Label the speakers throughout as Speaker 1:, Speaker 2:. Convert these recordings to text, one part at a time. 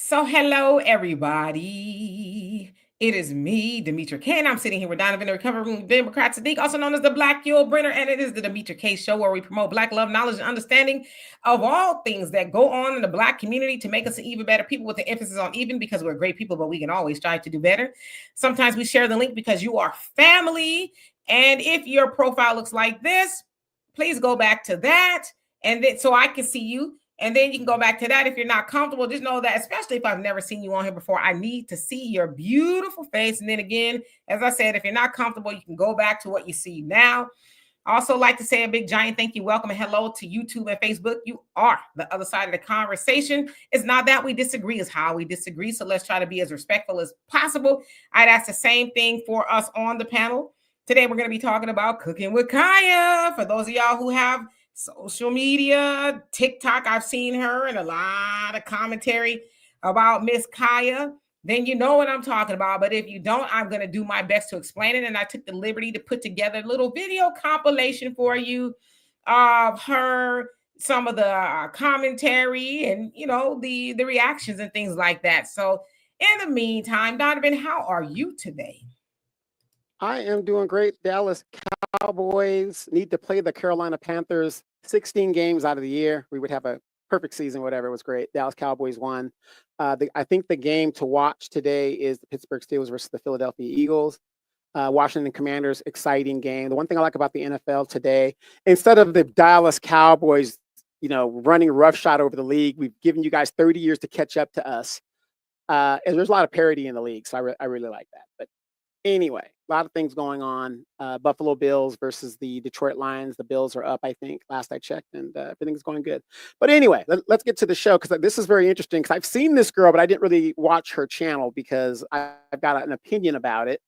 Speaker 1: So, hello, everybody. It is me, Demetra K, and I'm sitting here with Donovan, the recovering Democrat Sadiq, also known as the Black Yule Brenner, and it is the Demetra K Show where we promote Black love, knowledge, and understanding of all things that go on in the Black community to make us an even better people, with the emphasis on even, because we're great people, but we can always strive to do better. Sometimes we share the link because you are family, and if your profile looks like this, please go back to that, and then so I can see you. And then you can go back to that. If you're not comfortable, just know that, especially if I've never seen you on here before, I need to see your beautiful face. And then again, as I said, if you're not comfortable, you can go back to what you see now. I also like to say a big giant thank you, welcome, and hello to YouTube and Facebook. You are the other side of the conversation. It's not that we disagree, it's how we disagree. So let's try to be as respectful as possible. I'd ask the same thing for us on the panel. Today, we're going to be talking about cooking with Kaya. For those of y'all who have social media, TikTok, I've seen her and a lot of commentary about Miss Kaya, then you know what I'm talking about. But if you don't, I'm going to do my best to explain it. And I took the liberty to put together a little video compilation for you of her, some of the commentary and, you know, the reactions and things like that. So in the meantime, Donovan, how are you today?
Speaker 2: I am doing great. Dallas Cowboys need to play the Carolina Panthers 16 games out of the year. We would have a perfect season, whatever. It was great. Dallas Cowboys won. I think the game to watch today is the Pittsburgh Steelers versus the Philadelphia Eagles. Washington Commanders, exciting game. The one thing I like about the NFL today, instead of the Dallas Cowboys, running roughshod over the league, we've given you guys 30 years to catch up to us. And there's a lot of parity in the league, so I really like that. But anyway, a lot of things going on. Buffalo Bills versus the Detroit Lions. The Bills are up, I think, last I checked, and everything's going good. But anyway, let's get to the show, because this is very interesting, because I've seen this girl, but I didn't really watch her channel because I've got an opinion about it,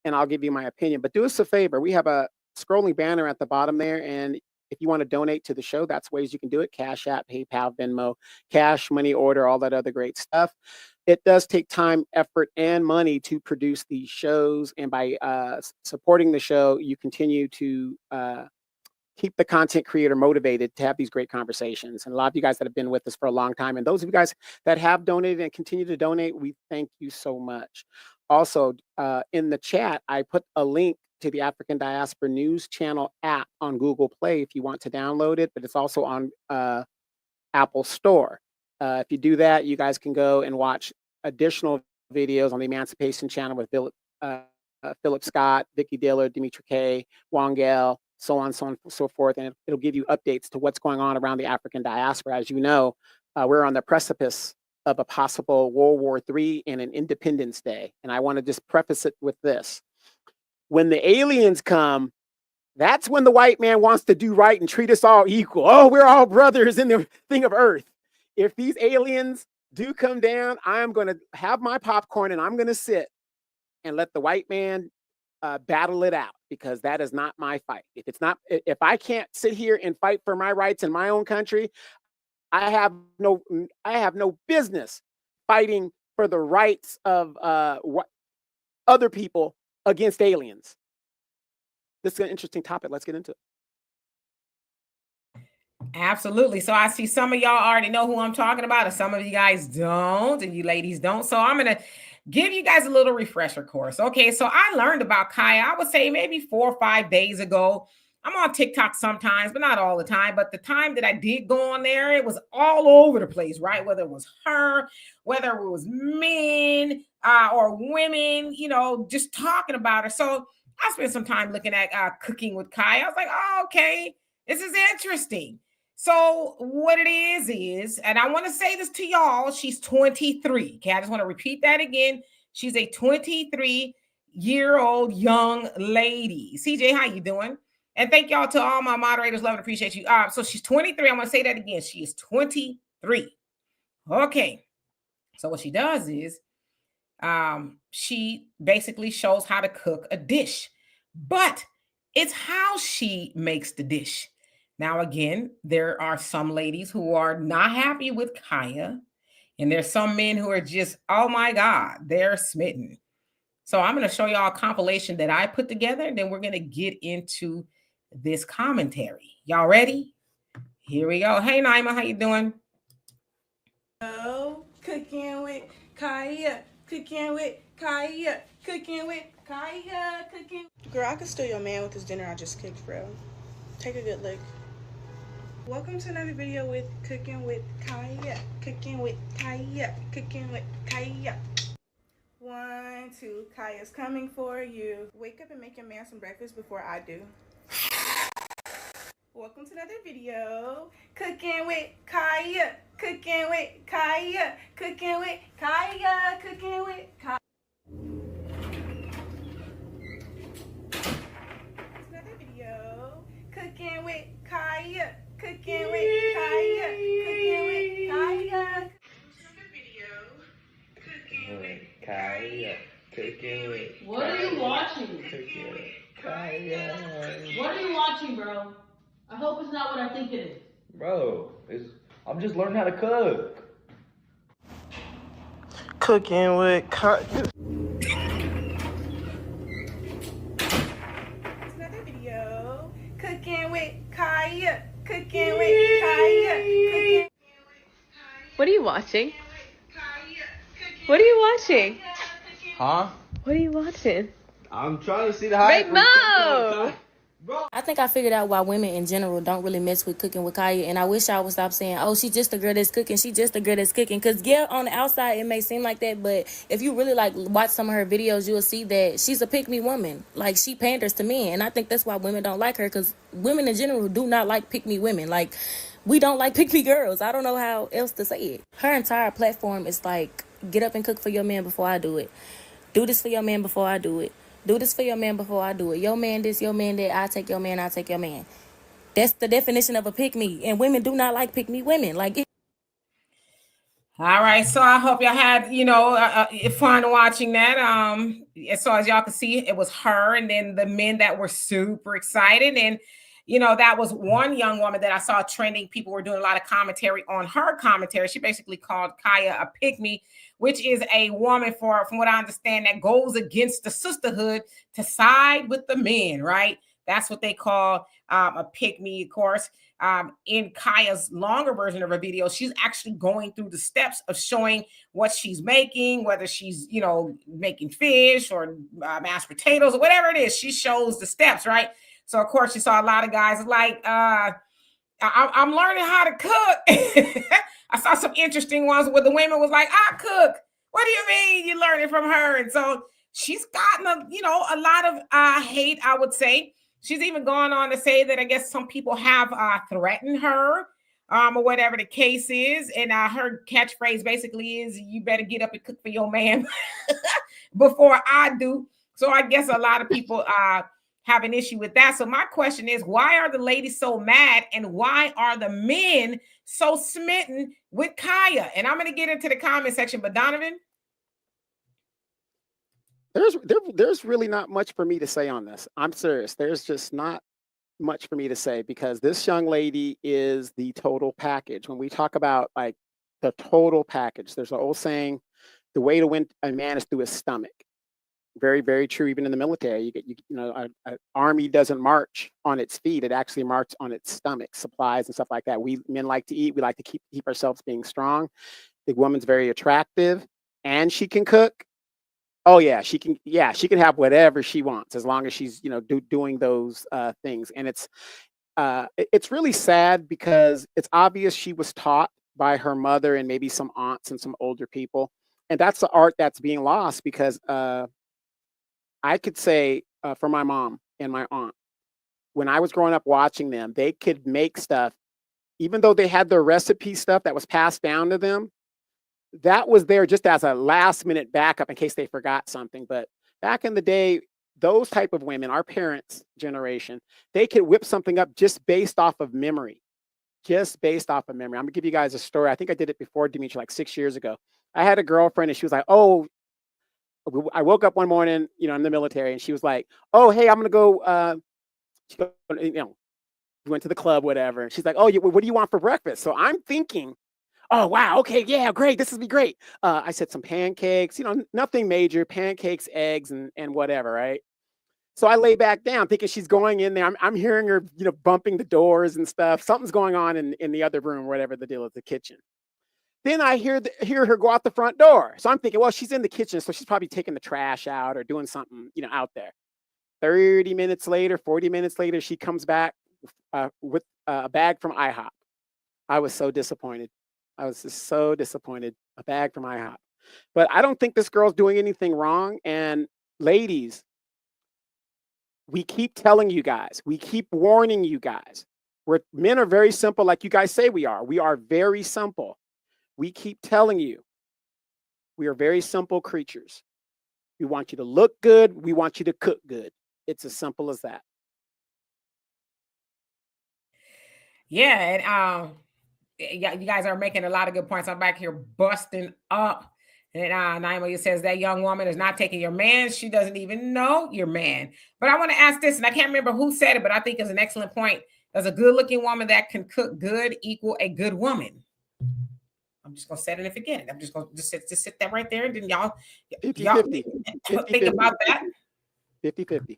Speaker 2: and I'll give you my opinion. But do us a favor. We have a scrolling banner at the bottom there, and if you want to donate to the show, that's ways you can do it. Cash App, PayPal, Venmo, cash, money order, all that other great stuff. It does take time, effort, and money to produce these shows. And by supporting the show, you continue to keep the content creator motivated to have these great conversations. And a lot of you guys that have been with us for a long time, and those of you guys that have donated and continue to donate, we thank you so much. Also, in the chat, I put a link to the African Diaspora News Channel app on Google Play if you want to download it, but it's also on Apple Store. If you do that, you guys can go and watch additional videos on the Emancipation Channel with Philip Scott, Vicki Diller, Demetra K, Wangel, so on and so forth. And it'll give you updates to what's going on around the African diaspora. As you know, we're on the precipice of a possible World War III and an Independence Day. And I want to just preface it with this. When the aliens come, that's when the white man wants to do right and treat us all equal. Oh, we're all brothers in the thing of earth. If these aliens do come down, I'm going to have my popcorn and I'm going to sit and let the white man battle it out, because that is not my fight. If I can't sit here and fight for my rights in my own country, I have no business fighting for the rights of other people against aliens. This is an interesting topic. Let's get into it.
Speaker 1: Absolutely. So I see some of y'all already know who I'm talking about, and some of you guys don't, and you ladies don't. So I'm going to give you guys a little refresher course. Okay, so I learned about Kaya, I would say maybe 4 or 5 days ago. I'm on TikTok sometimes, but not all the time. But the time that I did go on there, it was all over the place, right? Whether it was her, whether it was men or women, just talking about her. So I spent some time looking at cooking with Kaya. I was like, oh, okay, this is interesting. So what it is, and I want to say this to y'all, she's 23. Okay, I just want to repeat that again. She's a 23-year-old young lady. CJ, how you doing? And thank y'all to all my moderators. Love and appreciate you. So she's 23. I'm going to say that again. She is 23. Okay. So what she does is she basically shows how to cook a dish, but it's how she makes the dish. Now, again, there are some ladies who are not happy with Kaya, and there's some men who are just, oh my God, they're smitten. So I'm going to show y'all a compilation that I put together, and then we're going to get into this commentary. Y'all ready? Here we go. Hey, Naima, how you doing?
Speaker 3: Oh, cooking with Kaya, cooking with Kaya, cooking with Kaya, cooking. Girl, I could steal your man with this dinner I just cooked, bro. Take a good look. Welcome to another video with Cooking with Kaya, cooking with Kaya, cooking with Kaya. 1, 2, Kaya's coming for you. Wake up and make your man some breakfast before I do. Welcome to another video. Cooking with Kaya. Cooking with Kaya. Cooking with Kaya. Cooking with Kaya. Another video. Cooking with Kaya. Cooking with Kaya. Cooking with Kaya. Another video. Cooking with Kaya. Cooking with.
Speaker 4: What are you watching?
Speaker 3: Cooking with Kaya.
Speaker 4: What are you watching, bro? I hope it's not what I think it is.
Speaker 5: Bro, I'm just learning how to cook.
Speaker 3: Cooking with Kaya. Another video. Cooking with Kaya. Cooking with Kaya. Cooking.
Speaker 6: What are you watching? What are you watching?
Speaker 5: Huh?
Speaker 6: What are you watching?
Speaker 5: I'm trying to see the hype.
Speaker 6: Mo!
Speaker 7: I think I figured out why women in general don't really mess with cooking with Kaya, and I wish I would stop saying, oh, she just a girl that's cooking, she just a girl that's cooking, because yeah, on the outside it may seem like that, but if you really like watch some of her videos, you'll see that she's a pick-me woman. Like, she panders to men, and I think that's why women don't like her, because women in general do not like pick-me women. Like, we don't like pick-me girls. I don't know how else to say it. Her entire platform is like, get up and cook for your man before I do it. Do this for your man before I do it. Do this for your man before I do it. Your man this, your man that. I take your man, I take your man. That's the definition of a pick-me. And women do not like pick-me women. Like,
Speaker 1: all right, so I hope y'all had, fun watching that. So as y'all can see, it was her and then the men that were super excited. And, that was one young woman that I saw trending. People were doing a lot of commentary on her commentary. She basically called Kaya a pick-me, which is a woman, from what I understand, that goes against the sisterhood to side with the men, right? That's what they call a pick-me, of course. In Kaya's longer version of her video, she's actually going through the steps of showing what she's making, whether she's, making fish or mashed potatoes or whatever it is. She shows the steps, right? So, of course, you saw a lot of guys like, I'm learning how to cook. I saw some interesting ones where the women was like, I cook. What do you mean you're learning from her? And so she's gotten a lot of hate, I would say. She's even gone on to say that I guess some people have threatened her, or whatever the case is. And her catchphrase basically is, you better get up and cook for your man before I do. So I guess a lot of people have an issue with that. So my question is, why are the ladies so mad, and why are the men so smitten with Kaya? And I'm going to get into the comment section, but Donovan?
Speaker 2: There's really not much for me to say on this. I'm serious. There's just not much for me to say, because this young lady is the total package. When we talk about like the total package, there's an old saying, the way to win a man is through his stomach. Very, very true. Even in the military, an army doesn't march on its feet; it actually marches on its stomach, supplies and stuff like that. We men like to eat. We like to keep ourselves being strong. The woman's very attractive, and she can cook. Oh yeah, she can. Yeah, she can have whatever she wants as long as she's doing those things. And it's really sad, because it's obvious she was taught by her mother and maybe some aunts and some older people, and that's the art that's being lost. Because I could say for my mom and my aunt, when I was growing up watching them, they could make stuff, even though they had their recipe stuff that was passed down to them. That was there just as a last minute backup in case they forgot something. But back in the day, those type of women, our parents' generation, they could whip something up just based off of memory. Just based off of memory. I'm gonna give you guys a story. I think I did it before, Dimitri, like 6 years ago. I had a girlfriend and she was like, oh, I woke up one morning, in the military, and she was like, oh, hey, I'm gonna go, we went to the club, whatever. And she's like, oh, what do you want for breakfast? So I'm thinking, oh, wow. Okay. Yeah, great. This will be great. I said some pancakes, nothing major, pancakes, eggs, and whatever. Right. So I lay back down thinking she's going in there. I'm hearing her, bumping the doors and stuff. Something's going on in the other room, whatever the deal is, the kitchen. Then I hear her go out the front door. So I'm thinking, well, she's in the kitchen, so she's probably taking the trash out or doing something, out there. 30 minutes later, 40 minutes later, she comes back with a bag from IHOP. I was so disappointed. I was just so disappointed. A bag from IHOP. But I don't think this girl's doing anything wrong. And ladies, we keep telling you guys, we keep warning you guys. Men are very simple, like you guys say we are. We are very simple. We keep telling you, we are very simple creatures. We want you to look good. We want you to cook good. It's as simple as that.
Speaker 1: Yeah, and yeah, you guys are making a lot of good points. I'm back here busting up. And Naima says that young woman is not taking your man. She doesn't even know your man. But I want to ask this, and I can't remember who said it, but I think it's an excellent point. Does a good-looking woman that can cook good equal a good woman? I'm just gonna set it and forget it. I'm just gonna just sit that right there, and then y'all
Speaker 2: 50-50.
Speaker 1: think about that.
Speaker 2: 50-50.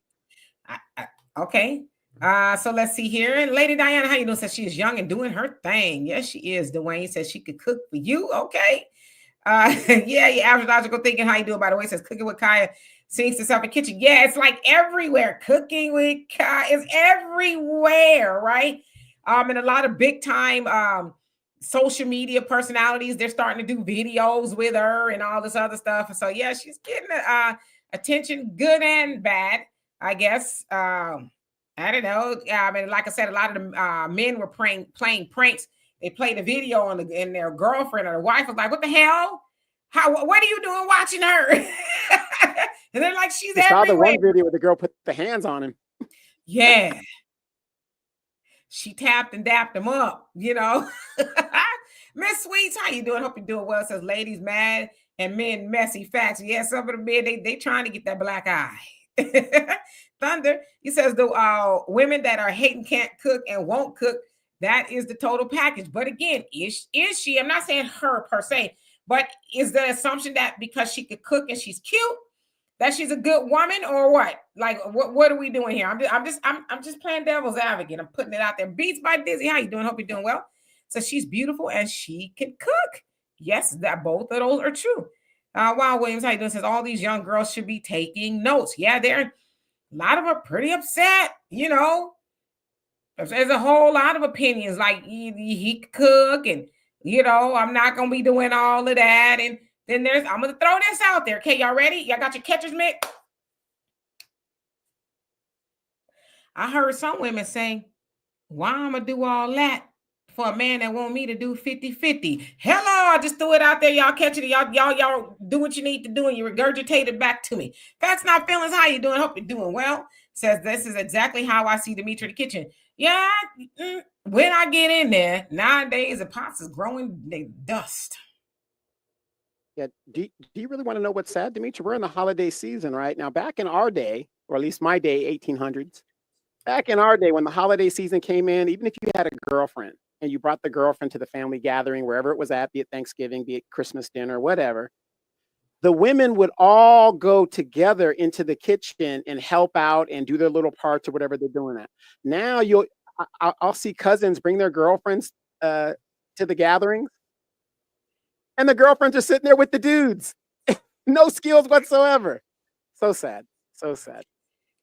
Speaker 1: Okay. So let's see here. And Lady Diana, how you doing? Says she is young and doing her thing. Yes, she is. Dwayne says she could cook for you. Okay. Yeah, average logical thinking. How you doing? By the way, says cooking with Kaya sings to self in kitchen. Yeah, it's like everywhere. Cooking with Kaya is everywhere, right? And a lot of big time social media personalities, they're starting to do videos with her and all this other stuff. So yeah, she's getting attention, good and bad, I guess. I don't know. I mean, like I said, a lot of the men were playing pranks. They played a video and their girlfriend or their wife was like, "What the hell? What are you doing watching her?" And they're like, "She's everywhere." I saw the
Speaker 2: one video where the girl put the hands on him.
Speaker 1: Yeah. She tapped and dapped him up, Miss Sweets, how you doing? Hope you're doing well. It says ladies mad and men messy. Facts. Yeah, some of the men, they trying to get that black eye. Thunder, he says the women that are hating can't cook and won't cook, that is the total package. But again, is she, I'm not saying her per se, but is the assumption that because she could cook and she's cute, that she's a good woman, or what? Like, what are we doing here? I'm just playing devil's advocate. I'm putting it out there. Beats by Dizzy. How you doing? Hope you're doing well. So she's beautiful and she can cook. Yes, that both of those are true. Wow, Williams, how you doing? Says all these young girls should be taking notes. Yeah, a lot of them are pretty upset. There's a whole lot of opinions. Like he could cook, and I'm not gonna be doing all of that. And then I'm going to throw this out there. Okay, y'all ready? Y'all got your catcher's mitt? I heard some women say, why I'm going to do all that for a man that want me to do 50-50? Hello, I just threw it out there. Y'all catch it. Y'all do what you need to do, and you regurgitate it back to me. Facts Not Feelings, how you doing? Hope you're doing well. Says this is exactly how I see Demetri the kitchen. Yeah, when I get in there, nowadays the pots is growing dust.
Speaker 2: Yeah. Do you really want to know what's sad, Demetri? We're in the holiday season right now. Back in our day, or at least my day, 1800s, back in our day when the holiday season came in, even if you had a girlfriend and you brought the girlfriend to the family gathering, wherever it was at, be it Thanksgiving, be it Christmas dinner, whatever, the women would all go together into the kitchen and help out and do their little parts or whatever they're doing at. Now I'll see cousins bring their girlfriends to the gatherings, and the girlfriends are sitting there with the dudes. No skills whatsoever. So sad. So sad.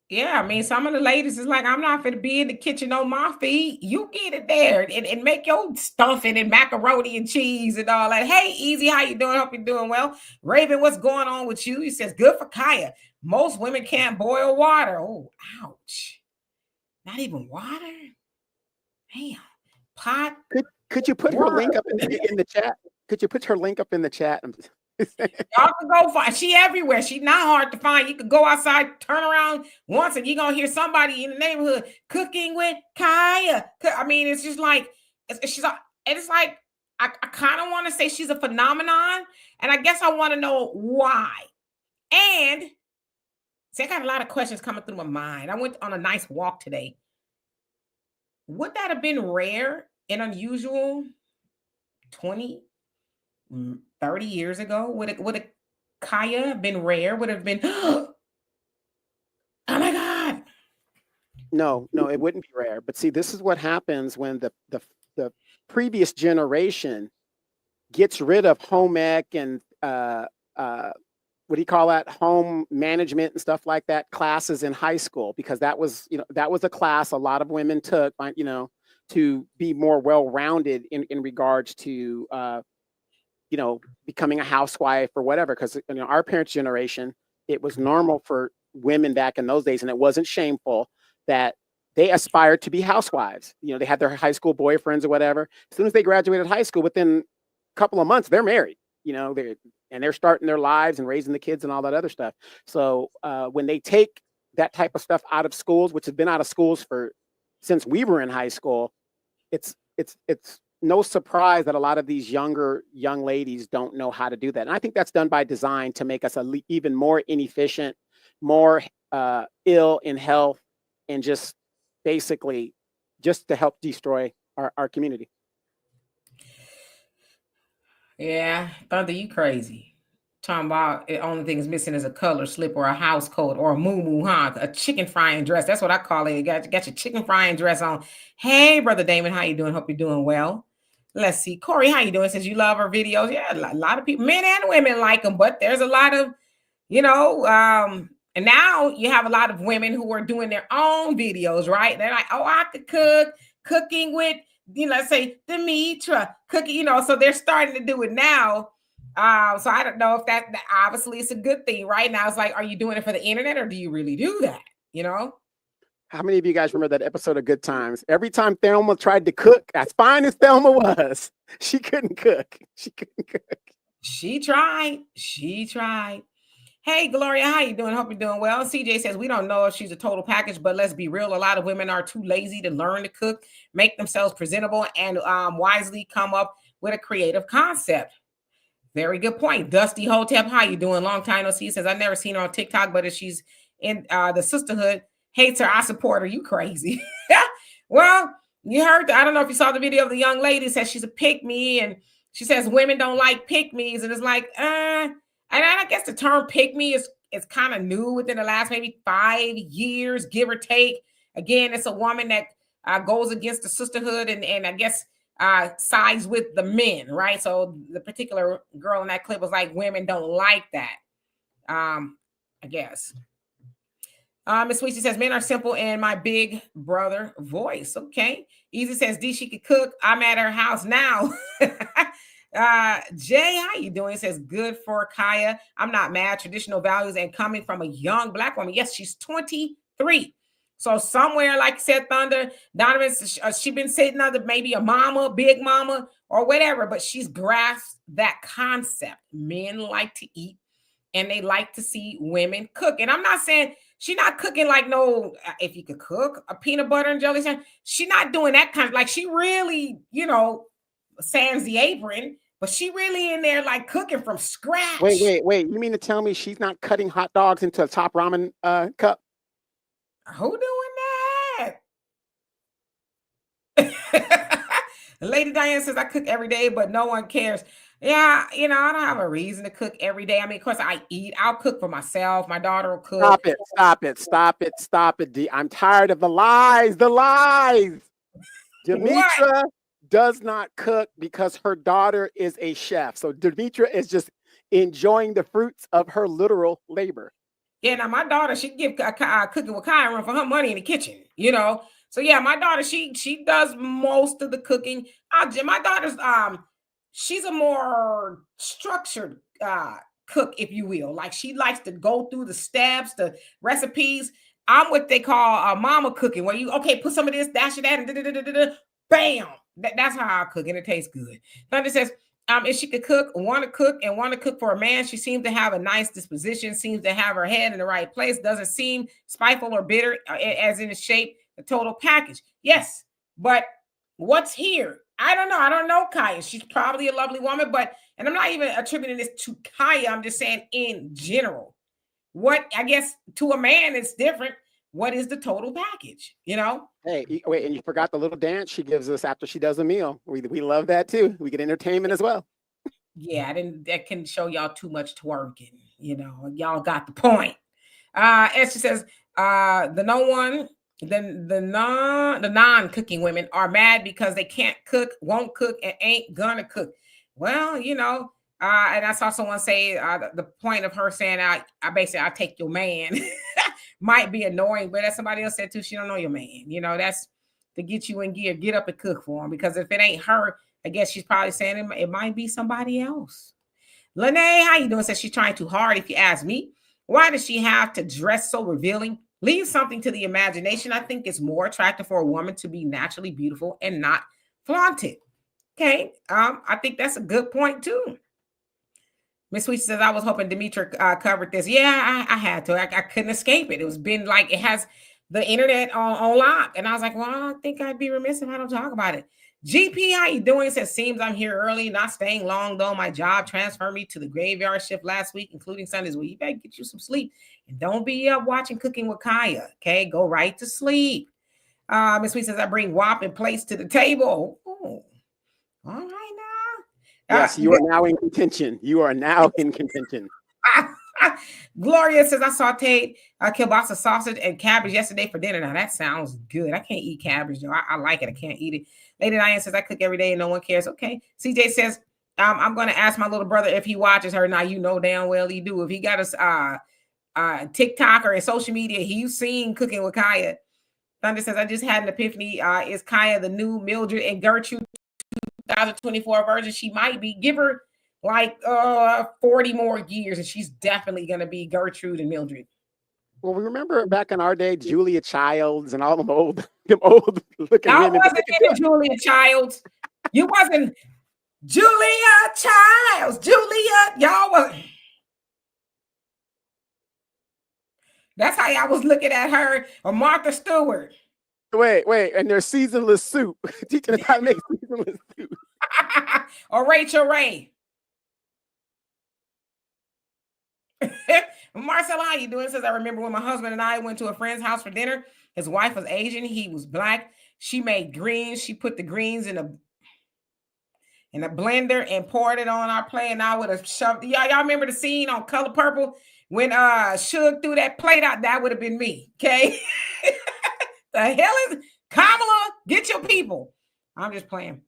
Speaker 1: Yeah, I mean, some of the ladies is like, I'm not going to be in the kitchen on my feet. You get it there and make your stuffing and macaroni and cheese and all that. Hey, Easy, how you doing? Hope you're doing well. Raven, what's going on with you? He says, good for Kaya. Most women can't boil water. Oh, ouch. Not even water? Damn. Pot.
Speaker 2: Could you put her link up in the chat? Could you put her link up in the chat?
Speaker 1: Y'all can go find. She everywhere. She's not hard to find. You could go outside, turn around once, and you're gonna hear somebody in the neighborhood cooking with Kaya. I mean, it's just like it's like I kind of want to say she's a phenomenon, and I guess I want to know why. And see, I got a lot of questions coming through my mind. I went on a nice walk today. Would that have been rare and unusual 20, 30 years ago? Would a Kaya have been rare? Would have been, oh my God.
Speaker 2: No, it wouldn't be rare. But see, this is what happens when the previous generation gets rid of home ec and what do you call that, home management and stuff like that classes in high school, because that was, that was a class a lot of women took, to be more well-rounded in regards to becoming a housewife or whatever. Because our parents' generation, it was normal for women back in those days, and it wasn't shameful, that they aspired to be housewives. They had their high school boyfriends or whatever. As soon as they graduated high school, within a couple of months, they're married. They're starting their lives and raising the kids and all that other stuff. So when they take that type of stuff out of schools, which has been out of schools since we were in high school, it's no surprise that a lot of these young ladies don't know how to do that. And I think that's done by design to make us even more inefficient, more ill in health, and just basically just to help destroy our community.
Speaker 1: Yeah, Thunder, you crazy. Talking about the only thing is missing is a color slip or a house coat or a moo-moo, huh? A chicken frying dress. That's what I call it. You got your chicken frying dress on. Hey, Brother Damon, how you doing? Hope you're doing well. Let's see. Corey, how you doing? Since you love our videos. Yeah, a lot of people, men and women, like them, but there's a lot of, and now you have a lot of women who are doing their own videos, right? They're like, oh, I could cook, cooking with, let's say Demetra, cooking, so they're starting to do it now. So I don't know if that obviously it's a good thing. Right now, it's like, are you doing it for the internet or do you really do that?
Speaker 2: How many of you guys remember that episode of Good Times? Every time Thelma tried to cook, as fine as Thelma was, she couldn't cook. She tried. Hey, Gloria, how you doing? Hope you're doing well. CJ says, we don't know if she's a total package, but let's be real. A lot of women are too lazy to learn to cook, make themselves presentable, and wisely come up with a creative concept. Very good point. Dusty Hotep, how you doing? Long time no see. Says, I've never seen her on TikTok, but if she's in the sisterhood, hates her, I support her. You crazy. Well, you heard, I don't know if you saw the video of the young lady, says she's a pick-me, and she says women don't like pick-me's, and it's like, and I guess the term pick-me is kind of new within the last maybe 5 years, give or take. Again, it's a woman that goes against the sisterhood and I guess sides with the men, right? So the particular girl in that clip was like, women don't like that. I guess. Miss Sweetie says, men are simple in my big brother voice. Okay. Easy says, D, she could cook. I'm at her house now. Jay, how you doing? Says, good for Kaya. I'm not mad. Traditional values and coming from a young Black woman. Yes, she's 23. So somewhere, like I said, Thunder, Donovan, she been sitting under maybe a mama, big mama, or whatever, but she's grasped that concept. Men like to eat and they like to see women cook. And I'm not saying she's not cooking like no, if you could cook a peanut butter and jelly sandwich, she's not doing that kind of, like she really, sans the apron, but she really in there like cooking from scratch. Wait. You mean to tell me she's not cutting hot dogs into a top ramen cup?
Speaker 1: Who doing that? Lady Diane says, I cook every day, but no one cares. Yeah, I don't have a reason to cook every day. I mean, of course, I eat. I'll cook for myself. My daughter will cook.
Speaker 2: Stop it, D. I'm tired of the lies. Demetra does not cook because her daughter is a chef. So Demetra is just enjoying the fruits of her literal labor.
Speaker 1: Yeah, now my daughter, she give cooking with Kai run for her money in the kitchen, So yeah, my daughter, she does most of the cooking. My daughter's she's a more structured cook, if you will. Like she likes to go through the steps, the recipes. I'm what they call mama cooking, where you put some of this, dash it that, and bam. That's how I cook, and it tastes good. Thunder says, if she could cook, want to cook for a man, she seems to have a nice disposition, seems to have her head in the right place, doesn't seem spiteful or bitter, as in the shape, the total package. Yes, but what's here? I don't know Kaya. She's probably a lovely woman, and I'm not even attributing this to Kaya. I'm just saying in general. What, I guess, to a man, it's different. What is the total package,
Speaker 2: Hey, wait, and you forgot the little dance she gives us after she does a meal. We love that too. We get entertainment as well.
Speaker 1: Yeah, that can show y'all too much twerking. Y'all got the point. And she says, the non-cooking women are mad because they can't cook, won't cook, and ain't gonna cook. Well, and I saw someone say the point of her saying, I basically, I'll take your man might be annoying, but as somebody else said too, she don't know your man. That's to get you in gear, get up and cook for him. Because if it ain't her, I guess she's probably saying it might be somebody else. Lene, how you doing? Says she's trying too hard. If you ask me, why does she have to dress so revealing? Leave something to the imagination. I think it's more attractive for a woman to be naturally beautiful and not flaunted. Okay, I think that's a good point too. Miss Sweet says, I was hoping Demetra covered this. Yeah, I had to. I couldn't escape it. It was been like it has the internet on lock. And I was like, well, I think I'd be remiss if I don't talk about it. GP, how you doing? It says, seems I'm here early, not staying long though. My job transferred me to the graveyard shift last week, including Sundays. Well, you better get you some sleep. And don't be up watching Cooking with Kaya. Okay, go right to sleep. Miss Sweet says, I bring WAP and plates to the table. Ooh. All right now.
Speaker 2: Yes, you are now in contention. You are now in contention.
Speaker 1: Gloria says, I sauteed kielbasa sausage and cabbage yesterday for dinner. Now that sounds good. I can't eat cabbage though. I like it. I can't eat it. Lady Diane says, I cook every day and no one cares. Okay. CJ says, I'm going to ask my little brother if he watches her. Now, damn well he do. If he got a TikTok or a social media, he's seen Cooking with Kaya. Thunder says, I just had an epiphany. Is Kaya the new Mildred and Gertrude 2024 version? She might be. Give her like 40 more years and she's definitely going to be Gertrude and Mildred.
Speaker 2: Well, we remember back in our day, Julia Childs and all them old looking
Speaker 1: I
Speaker 2: women.
Speaker 1: wasn't into Julia Childs. You wasn't Julia Childs. Y'all was. That's how y'all was looking at her or Martha Stewart.
Speaker 2: Wait, and there's seasonless soup. Teaching us how to make seasonless soup.
Speaker 1: Or Rachel Ray. Marcella, how you doing? Says, I remember when my husband and I went to a friend's house for dinner. His wife was Asian. He was black. She made greens. She put the greens in a blender and poured it on our plate. And I would have shoved. Y'all remember the scene on Color Purple when Suge threw that plate out? That would have been me. Okay. The hell is Kamala? Get your people. I'm just playing.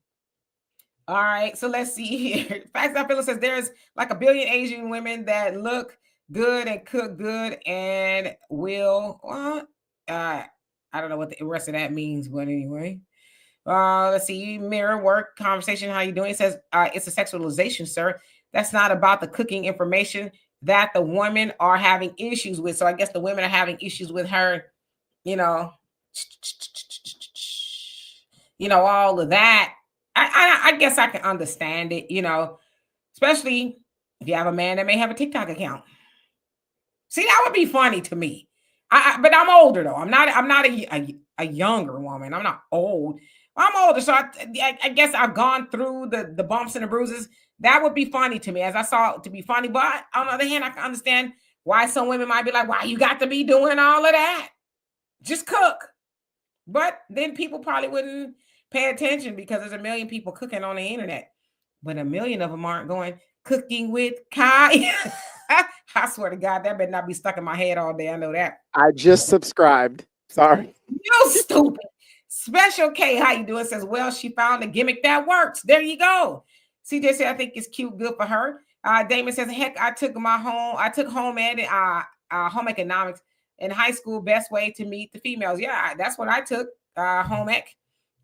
Speaker 1: All right, so let's see here. Facts Out Phyllis says there's like a billion Asian women that look good and cook good and will. I don't know what the rest of that means, but anyway. Let's see. Mirror work conversation. How you doing? It says it's a sexualization, sir. That's not about the cooking information that the women are having issues with. So I guess the women are having issues with her. All of that. I guess I can understand it, especially if you have a man that may have a TikTok account. See, that would be funny to me. But I'm older though. I'm not a younger woman. I'm not old. I'm older, so I guess I've gone through the bumps and the bruises. That would be funny to me, as I saw it to be funny. But on the other hand, I can understand why some women might be like, "Why you got to be doing all of that? Just cook." But then people probably wouldn't pay attention because there's a million people cooking on the internet, but a million of them aren't going Cooking with Kai. I swear to God, that better not be stuck in my head all day. I know that.
Speaker 2: I just subscribed. Sorry.
Speaker 1: You stupid. Special K, how you doing? Says, well, she found a gimmick that works. There you go. CJ said, I think it's cute, good for her. Damon says, heck, I took home ed, home economics in high school. Best way to meet the females. Yeah, that's what I took. Home ec.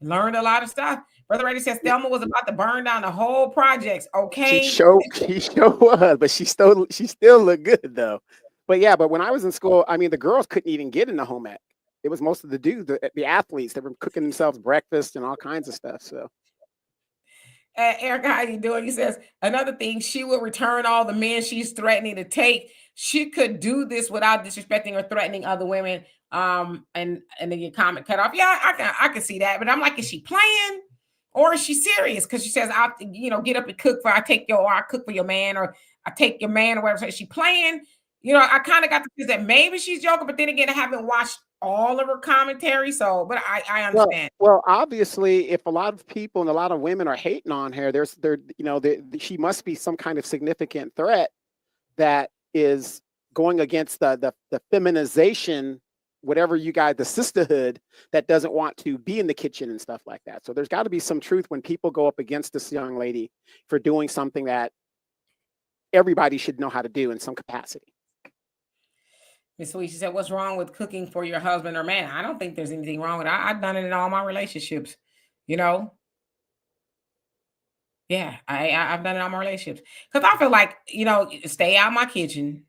Speaker 1: Learned a lot of stuff. Brother Reddy says Thelma was about to burn down the whole projects. Okay.
Speaker 2: She sure was, but she still looked good though. But when I was in school, I mean, the girls couldn't even get into home ec. It was most of the dudes, the athletes that were cooking themselves breakfast and all kinds of stuff. So
Speaker 1: Erica, how you doing? He says, another thing, she will return all the men she's threatening to take. She could do this without disrespecting or threatening other women. And then your comment cut off. Yeah, I can see that. But I'm like, is she playing or is she serious? Because she says, I'll get up and cook I cook for your man, or I take your man or whatever. So is she playing? I kind of got the sense that maybe she's joking, but then again, I haven't watched all of her commentary. So, but I understand.
Speaker 2: Well, obviously, if a lot of people and a lot of women are hating on her, she must be some kind of significant threat that is going against the feminization, whatever you guys, the sisterhood that doesn't want to be in the kitchen and stuff like that. So there's got to be some truth when people go up against this young lady for doing something that everybody should know how to do in some capacity.
Speaker 1: Miss Sweet, she said, what's wrong with cooking for your husband or man? I don't think there's anything wrong with it. I've done it in all my relationships, you know? Yeah, I've done it in all my relationships. Because I feel like, you know, stay out my kitchen.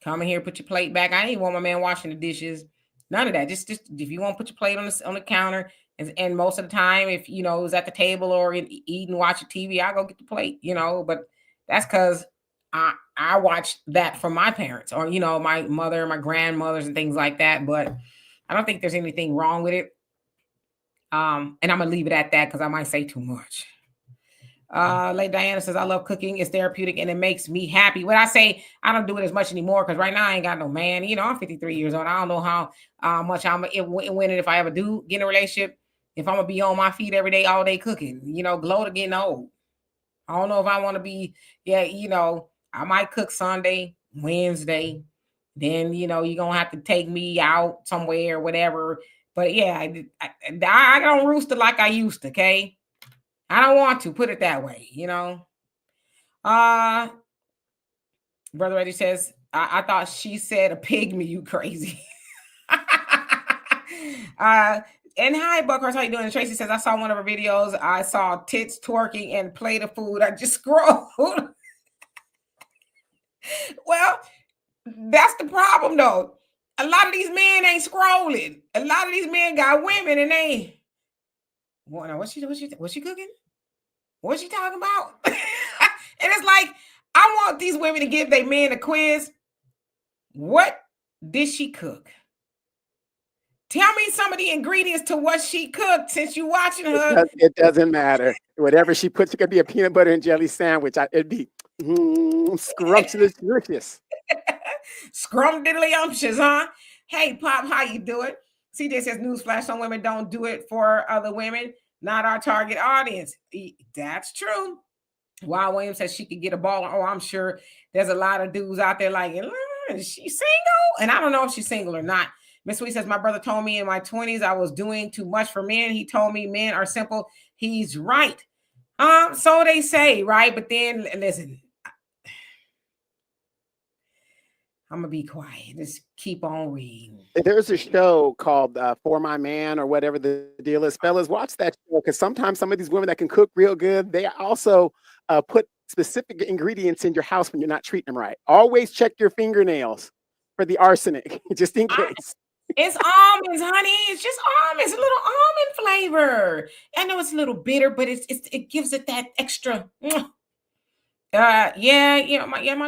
Speaker 1: Come in here, put your plate back. I ain't want my man washing the dishes. None of that. Just if you want to put your plate on the counter, and most of the time, if you know, it was at the table or eating, watching TV, I go get the plate, you know. But that's because I watched that from my parents, or you know, my mother, my grandmothers, and things like that. But I don't think there's anything wrong with it. And I'm gonna leave it at that because I might say too much. Lady Diana says, I love cooking. It's therapeutic and it makes me happy. When I say I don't do it as much anymore, because right now I ain't got no man. You know, I'm 53 years old. I don't know how much I'm when and if I ever do get in a relationship, if I'm gonna be on my feet every day, all day cooking, you know, glow to getting old. I don't know if I want to be, you know, I might cook Sunday, Wednesday. Then, you know, you're gonna have to take me out somewhere or whatever. But yeah, I don't rooster like I used to, okay? I don't want to put it that way, you know. Brother Reggie says, I thought she said a pygmy, you crazy. And hi, Buckhurst, how you doing? And Tracy says, I saw one of her videos. I saw tits twerking and plate of food. I just scrolled. Well, that's the problem, though. A lot of these men ain't scrolling. A lot of these men got women and they. Well, now, what's she cooking? What's she talking about? And it's like, I want these women to give their men a quiz. What did she cook? Tell me some of the ingredients to what she cooked since you watching her.
Speaker 2: It doesn't matter. Whatever she puts, it could be a peanut butter and jelly sandwich. It'd be scrumptious, delicious.
Speaker 1: Scrumptious, huh? Hey, Pop, how you doing? CJ says, newsflash, some women don't do it for other women, not our target audience. That's true. Wild Williams says she could get a ball. Oh, I'm sure there's a lot of dudes out there like, is she single? And I don't know if she's single or not. Miss Sweet says, my brother told me in my 20s I was doing too much for men. He told me men are simple. He's right. So they say, right? But then, listen, I'm going to be quiet. Just keep on reading.
Speaker 2: There's a show called For My Man or whatever the deal is. Fellas, watch that show because sometimes some of these women that can cook real good, they also put specific ingredients in your house when you're not treating them right. Always check your fingernails for the arsenic, just in case.
Speaker 1: It's almonds, honey. It's just almonds, a little almond flavor. I know it's a little bitter, but it gives it that extra. My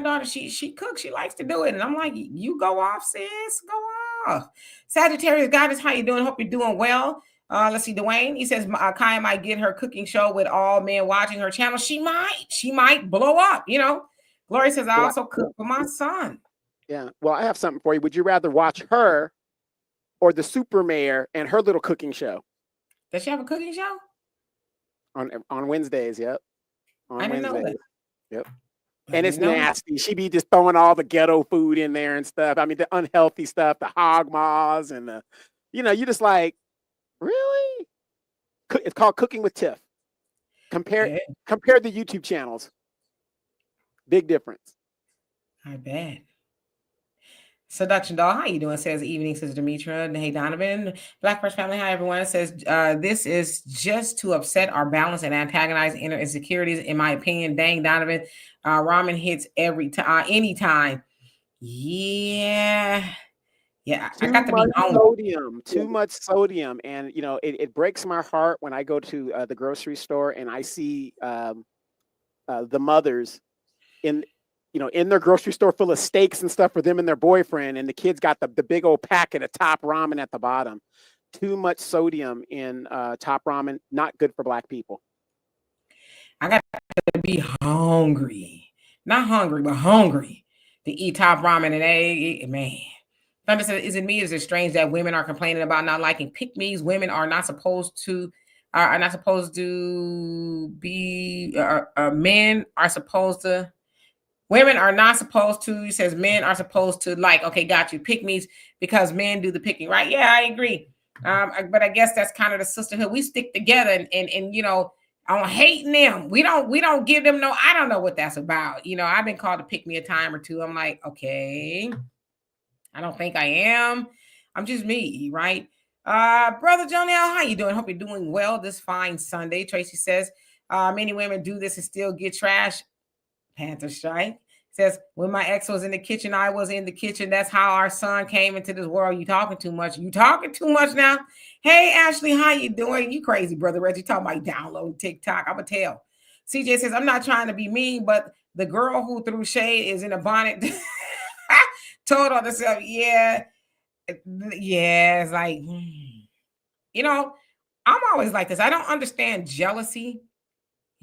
Speaker 1: daughter, she cooks. She likes to do it, and I'm like, you go off, sis, go off. Sagittarius Goddess, how you doing? Hope you're doing well. Let's see, Dwayne. He says Kaya might get her cooking show with all men watching her channel. She might blow up. You know. Gloria says I also cook for my son.
Speaker 2: Yeah. Well, I have something for you. Would you rather watch her or the super mayor and her little cooking show?
Speaker 1: Does she have a cooking show?
Speaker 2: On Wednesdays, yep.
Speaker 1: I didn't know that.
Speaker 2: Yep. And it's nasty. She be just throwing all the ghetto food in there and stuff. I mean, the unhealthy stuff, the hog maws and the, you just like, really? It's called Cooking with Tiff. Compare the YouTube channels. Big difference.
Speaker 1: I bet. Seduction Doll, how you doing? Says evening, says Demetra. Hey, Donovan. Black Fresh Family, hi, everyone. Says this is just to upset our balance and antagonize inner insecurities. In my opinion, dang, Donovan, ramen hits anytime. Yeah. I got to be hungry.
Speaker 2: Too much sodium. And, it breaks my heart when I go to the grocery store and I see the mothers in their grocery store full of steaks and stuff for them and their boyfriend, and the kids got the big old packet of top ramen at the bottom. Too much sodium in top ramen, not good for Black people.
Speaker 1: I got to be hungry. Not hungry, but hungry to eat top ramen and egg. Man. Thunder says, is it me? Is it strange that women are complaining about not liking pick-me's? Women are not supposed to be, men are supposed to. Women are not supposed to, he says men are supposed to like, okay, got you, pick me's because men do the picking, right? Yeah, I agree. But I guess that's kind of the sisterhood. We stick together and you know, I'm hating them. We don't give them no, I don't know what that's about. You know, I've been called to pick me a time or two. I'm like, okay, I don't think I am. I'm just me, right? Brother Jonelle, how you doing? Hope you're doing well this fine Sunday. Tracy says, many women do this and still get trash. Panther Strike says, when my ex was in the kitchen, I was in the kitchen. That's how our son came into this world. You talking too much. You talking too much now. Hey, Ashley, how you doing? You crazy, brother Reggie. Talking about downloading TikTok. I'm going to tell. CJ says, I'm not trying to be mean, but the girl who threw shade is in a bonnet. Told on herself, yeah. Yeah, it's like, you know, I'm always like this. I don't understand jealousy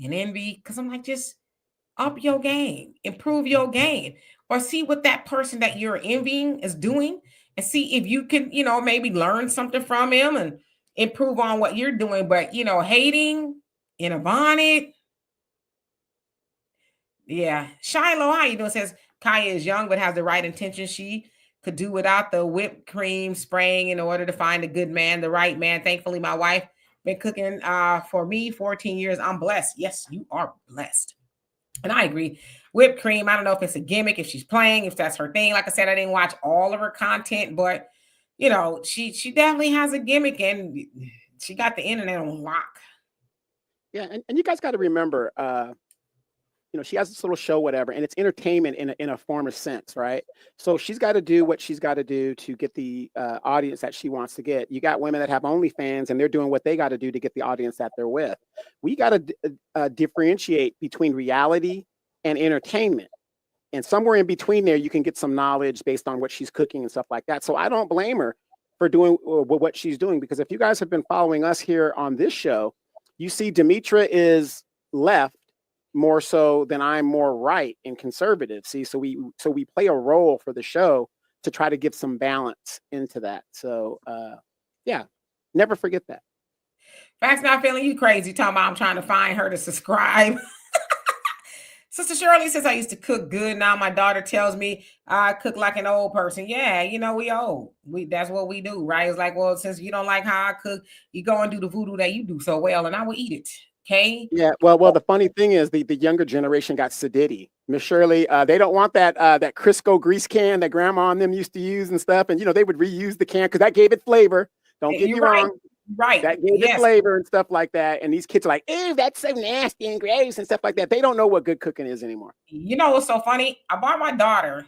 Speaker 1: and envy because I'm like, just up your game, improve your game, or see what that person that you're envying is doing and see if you can, you know, maybe learn something from him and improve on what you're doing. But, you know, hating in a bonnet. Yeah. Shiloh, how you doing? Says Kaya is young but has the right intentions. She could do without the whipped cream spraying in order to find a good man, the right man. Thankfully, my wife been cooking for me 14 years. I'm blessed. Yes, you are blessed. And I agree. Whipped cream, I don't know if it's a gimmick, if she's playing, if that's her thing. Like I said, I didn't watch all of her content, but you know, she definitely has a gimmick and she got the internet on lock.
Speaker 2: Yeah, and you guys got to remember, you know, she has this little show, whatever, and it's entertainment in a form of sense, right? So she's got to do what she's got to do to get the audience that she wants to get. You got women that have OnlyFans, and they're doing what they got to do to get the audience that they're with. We got to differentiate between reality and entertainment. And somewhere in between there, you can get some knowledge based on what she's cooking and stuff like that. So I don't blame her for doing what she's doing, because if you guys have been following us here on this show, you see Demetra is left more so than I'm more right and conservative. See, so we play a role for the show to try to give some balance into that. So yeah, never forget that.
Speaker 1: Facts not feeling you crazy. Talking about I'm trying to find her to subscribe. Sister Shirley says I used to cook good. Now my daughter tells me I cook like an old person. Yeah, you know, we old. That's what we do, right? It's like, well, since you don't like how I cook, you go and do the voodoo that you do so well, and I will eat it. Okay.
Speaker 2: Yeah. Well, the funny thing is the younger generation got sedity. Miss Shirley, they don't want that Crisco grease can that grandma and them used to use and stuff. And, you know, they would reuse the can because that gave it flavor. Don't get me wrong.
Speaker 1: Right.
Speaker 2: That gave it flavor and stuff like that. And these kids are like, ew, that's so nasty and gross and stuff like that. They don't know what good cooking is anymore.
Speaker 1: You know what's so funny? I bought my daughter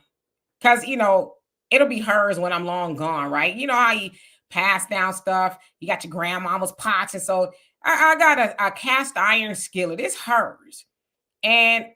Speaker 1: because, you know, it'll be hers when I'm long gone, right? You know how you pass down stuff. You got your grandmama's pots. And so I got a cast iron skillet. It's hers. And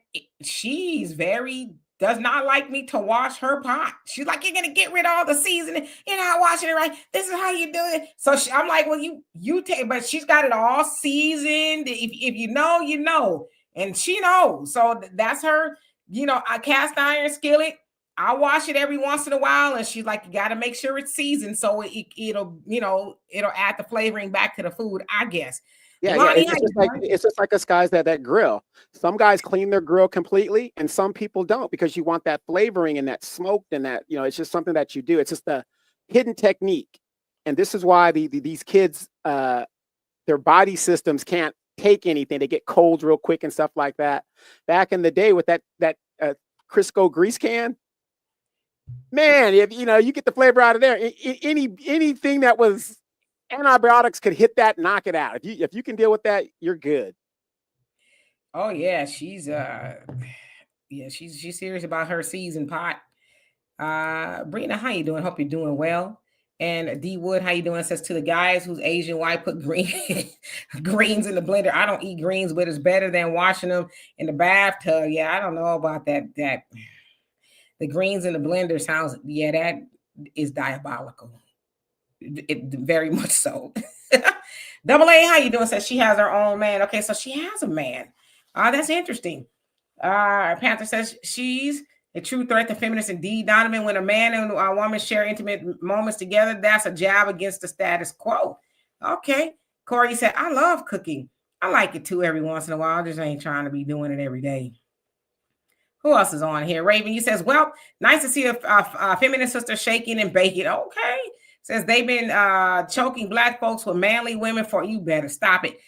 Speaker 1: she's does not like me to wash her pot. She's like, you're going to get rid of all the seasoning. You're not washing it right. This is how you do it. So I'm like, well, you take, but she's got it all seasoned. If you know, you know. And she knows. So that's her, you know, a cast iron skillet. I wash it every once in a while. And she's like, you got to make sure it's seasoned. So it'll, you know, it'll add the flavoring back to the food, I guess.
Speaker 2: Yeah, it's just like us guys that grill. Some guys clean their grill completely, and some people don't, because you want that flavoring and that smoked and that, you know, it's just something that you do. It's just a hidden technique, and this is why these kids, their body systems can't take anything. They get colds real quick and stuff like that. Back in the day with that Crisco grease can, man, if you know, you get the flavor out of there. Anything that was antibiotics could hit that, knock it out. If you can deal with that, you're good.
Speaker 1: Oh yeah, she's serious about her seasoned pot. Brina, how you doing? Hope you're doing well. And D Wood, how you doing? Says to the guys who's Asian, why put greens in the blender? I don't eat greens, but it's better than washing them in the bathtub. Yeah, I don't know about that. The greens in the blender sounds, yeah, that is diabolical. It very much so. Double A, how you doing? Says she has her own man. Okay, so she has a man. That's interesting. Panther says she's a true threat to feminists. Indeed, Donovan, when a man and a woman share intimate moments together, that's a jab against the status quo. Okay. Corey said, I love cooking. I like it too every once in a while. I just ain't trying to be doing it every day. Who else is on here? Raven, you says, well, nice to see a feminist sister shaking and baking. Okay. Says they've been choking black folks with manly women for, you better stop it,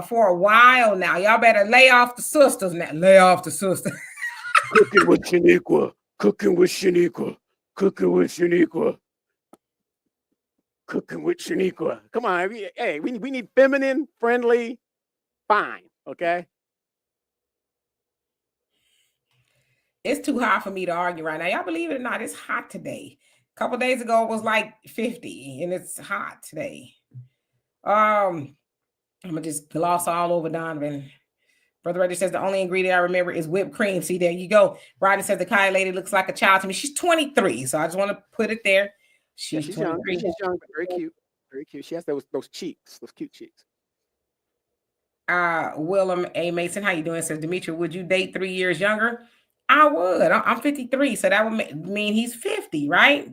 Speaker 1: for a while now. Y'all better lay off the sisters now. Lay off the sisters.
Speaker 2: Cooking with Shaniqua. Cooking with Shaniqua. Cooking with Shaniqua. Cooking with Shaniqua. Come on. Hey, we need feminine, friendly, fine. Okay.
Speaker 1: It's too hot for me to argue right now. Y'all believe it or not, it's hot today. A couple days ago, it was like 50, and it's hot today. I'm gonna just gloss all over Donovan. Brother Reggie says the only ingredient I remember is whipped cream. See, there you go. Rodney says the Kai lady looks like a child to me. She's 23, so I just want to put it there. She's
Speaker 2: young. She's young, but very cute. Very cute. She has those cheeks, those cute cheeks.
Speaker 1: Willem A. Mason, how you doing? Says Demetri, would you date 3 years younger? I would. I'm 53, so that would mean he's 50, right?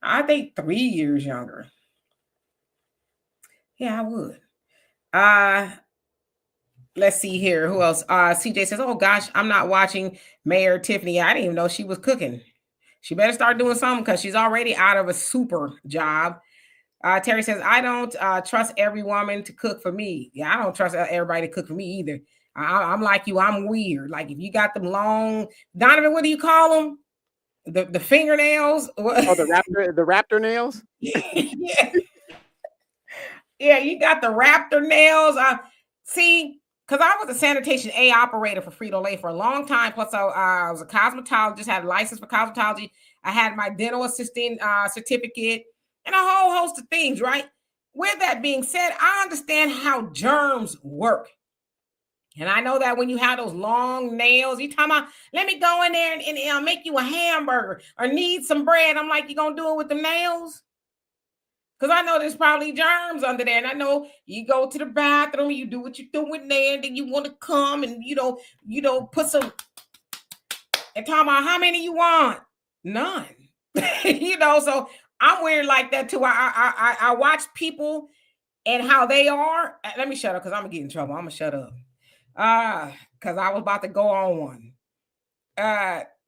Speaker 1: I date 3 years younger. Yeah, I would. Let's see here. Who else? CJ says, oh gosh, I'm not watching Mayor Tiffany. I didn't even know she was cooking. She better start doing something because she's already out of a super job. Terry says, I don't trust every woman to cook for me. Yeah, I don't trust everybody to cook for me either. I'm like you. I'm weird. Like if you got them long, Donovan, what do you call them? The fingernails?
Speaker 2: Oh, the raptor nails?
Speaker 1: Yeah. Yeah, you got the raptor nails. See, because I was a sanitation A operator for Frito-Lay for a long time. Plus, I was a cosmetologist, had a license for cosmetology. I had my dental assistant certificate and a whole host of things, right? With that being said, I understand how germs work. And I know that when you have those long nails, you talking about, let me go in there and make you a hamburger or need some bread. I'm like, you going to do it with the nails? Because I know there's probably germs under there. And I know you go to the bathroom, you do what you're doing there, and then you want to come and, put some, and talking about how many you want? None. So I'm weird like that too. I watch people and how they are. Let me shut up because I'm going to get in trouble. I'm going to shut up. Because I was about to go on one.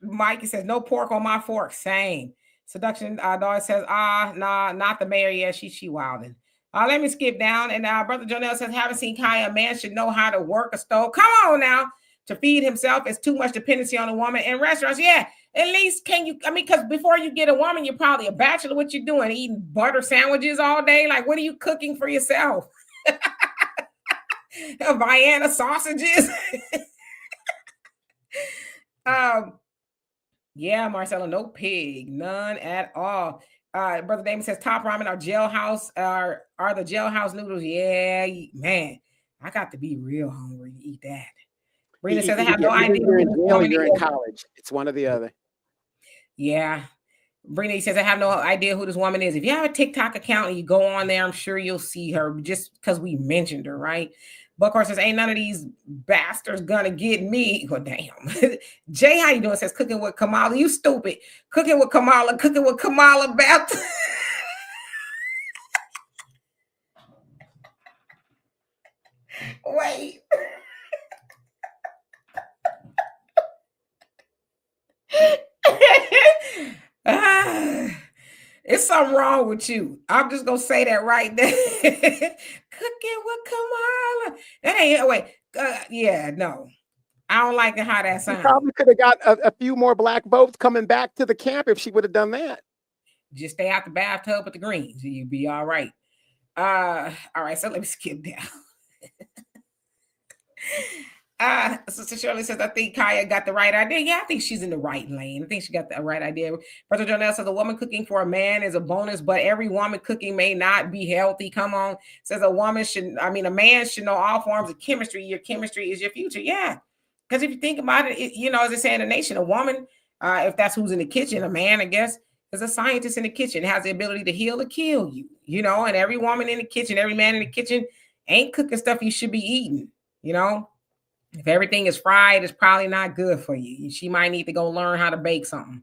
Speaker 1: Mikey says, no pork on my fork. Same. Seduction Dog says, nah, not the mayor. Yeah, she wilding. Let me skip down. And Brother Jonell says, haven't seen Kaya. A man should know how to work a stove. Come on now. To feed himself is too much dependency on a woman. In restaurants, yeah. At least because before you get a woman, you're probably a bachelor. What you doing? Eating butter sandwiches all day? Like, what are you cooking for yourself? Vienna sausages. Yeah, Marcelo, no pig, none at all. Brother Damon says top ramen are jailhouse are the jailhouse noodles. Yeah, man, I got to be real hungry to eat that. Brina says I have no idea.
Speaker 2: You're in college. It's one or the other.
Speaker 1: Yeah. Brina says I have no idea who this woman is. If you have a TikTok account and you go on there, I'm sure you'll see her just because we mentioned her, right? Buckhorse says, ain't none of these bastards gonna get me. Well, damn. Jay, how you doing? Says, cooking with Kamala. You stupid. Cooking with Kamala Baptist. Wait. It's something wrong with you. I'm just gonna say that right there. Cooking with Kamala. That ain't wait. Yeah, no. I don't like how that sounds.
Speaker 2: Probably could have got a few more black votes coming back to the camp if she would have done that.
Speaker 1: Just stay out the bathtub with the greens. You'd be all right. All right, so let me skip down. Sister Shirley says, I think Kaya got the right idea. Yeah, I think she's in the right lane. I think she got the right idea. Brother Jonell says, a woman cooking for a man is a bonus, but every woman cooking may not be healthy. Come on. Says a man should know all forms of chemistry. Your chemistry is your future. Yeah. Because if you think about it, as they say in the nation, a woman, if that's who's in the kitchen, a man, I guess, is a scientist in the kitchen, has the ability to heal or kill you, and every woman in the kitchen, every man in the kitchen ain't cooking stuff you should be eating, If everything is fried, it's probably not good for you. She might need to go learn how to bake something.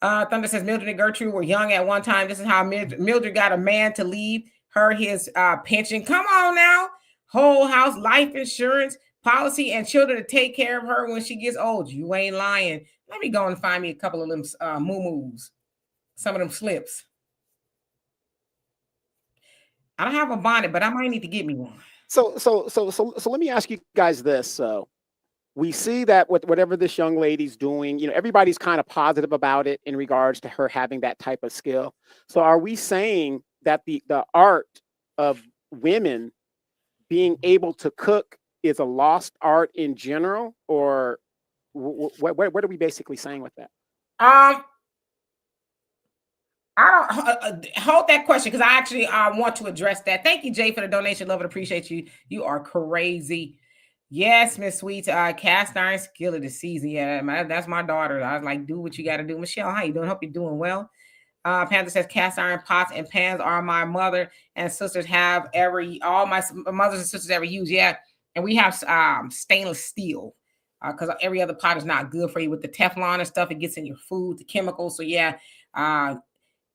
Speaker 1: Thunder says, Mildred and Gertrude were young at one time. This is how Mildred got a man to leave her his pension. Come on now. Whole house, life insurance, policy and children to take care of her when she gets old. You ain't lying. Let me go and find me a couple of them moo-moos, some of them slips. I don't have a bonnet, but I might need to get me one.
Speaker 2: So let me ask you guys this. So we see that with whatever this young lady's doing, you know, everybody's kind of positive about it in regards to her having that type of skill. So are we saying that the art of women being able to cook is a lost art in general, or what are we basically saying with that?
Speaker 1: I don't hold that question because I actually want to address that. Thank you, Jay, for the donation. Love and appreciate you. You are crazy. Yes, Miss Sweet. Cast iron skillet this season. Yeah, that's my daughter. I was like, do what you got to do. Michelle, how you doing? Hope you're doing well. Panther says cast iron pots and pans are my mother and sisters have all my mothers and sisters ever use. Yeah, and we have stainless steel because every other pot is not good for you with the Teflon and stuff. It gets in your food, the chemicals. So yeah,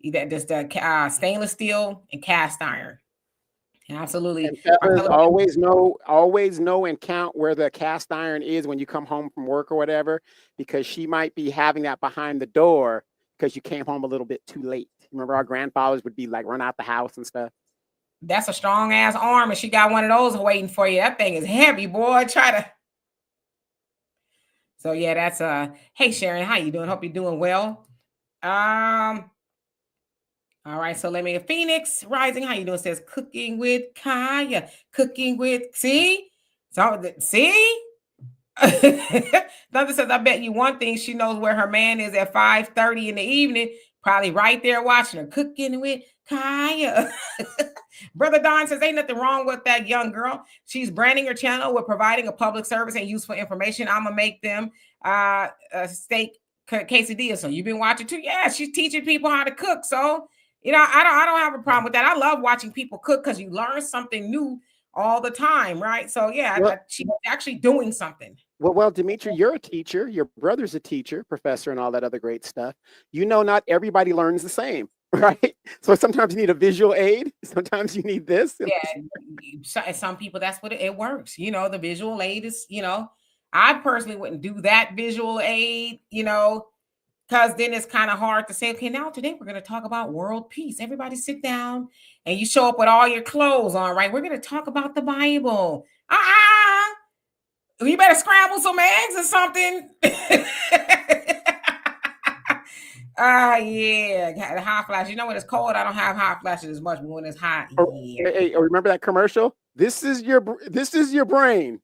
Speaker 1: just the stainless steel and cast iron. Absolutely.
Speaker 2: And fellas, always know and count where the cast iron is when you come home from work or whatever, because she might be having that behind the door because you came home a little bit too late. Remember, our grandfathers would be like run out the house and stuff.
Speaker 1: That's a strong ass arm, and she got one of those waiting for you. That thing is heavy, boy. So yeah, that's hey Sharon, how you doing? Hope you're doing well. All right, so let me Phoenix Rising. How you doing? It says cooking with Kaya. Cooking with see? Thunder says, I bet you one thing, she knows where her man is at 5:30 in the evening, probably right there watching her cooking with Kaya. Brother Don says, ain't nothing wrong with that young girl. She's branding her channel with providing a public service and useful information. I'm gonna make them a steak quesadilla. So you've been watching too? Yeah, she's teaching people how to cook. So you know, I don't have a problem with that. I love watching people cook because you learn something new all the time, right? So yeah, she's actually doing something.
Speaker 2: Well, Dimitri, you're a teacher. Your brother's a teacher, professor, and all that other great stuff. You know, not everybody learns the same, right? So sometimes you need a visual aid. Sometimes you need this.
Speaker 1: Yeah, some people, that's what it works. You know, the visual aid is, you know, I personally wouldn't do that visual aid, you know, because then it's kind of hard to say, okay, now today we're going to talk about world peace. Everybody sit down and you show up with all your clothes on, right? We're going to talk about the Bible. You better scramble some eggs or something. Yeah, hot flash. You know when it's cold, I don't have hot flashes as much, but when it's hot, yeah.
Speaker 2: Hey, remember that commercial? This is your brain.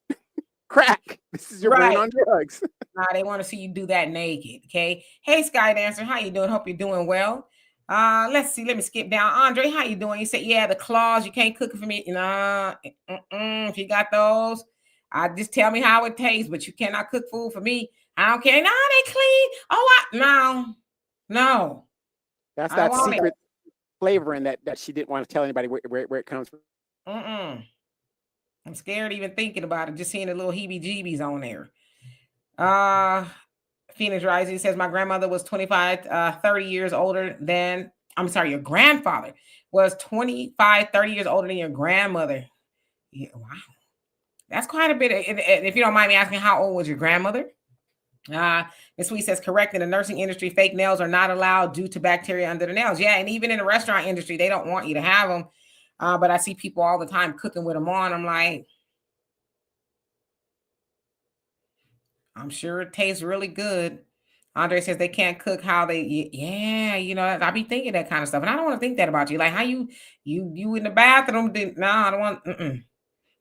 Speaker 2: Crack. This is your brain on drugs.
Speaker 1: Nah, they want to see you do that naked. Okay. Hey, Sky Dancer, how you doing? Hope you're doing well. Let's see. Let me skip down. Andre, how you doing? You said, yeah, the claws. You can't cook it for me. Nah, if you got those, just tell me how it tastes. But you cannot cook food for me. I don't care. Nah, they clean. No.
Speaker 2: That's that secret flavor in that she didn't want to tell anybody where it comes from.
Speaker 1: I'm scared even thinking about it, just seeing the little heebie-jeebies on there. Phoenix Rising says, my grandmother was 30 years older than, I'm sorry, your grandfather was 30 years older than your grandmother. Yeah, wow. That's quite a bit. If you don't mind me asking, how old was your grandmother? Miss Sweet says, correct, in the nursing industry, fake nails are not allowed due to bacteria under the nails. Yeah, and even in the restaurant industry, they don't want you to have them. But I see people all the time cooking with them on. I'm like, I'm sure it tastes really good. Andre says they can't cook how they, yeah, you know, I be thinking that kind of stuff. And I don't want to think that about you. Like how you in the bathroom. No, I don't want,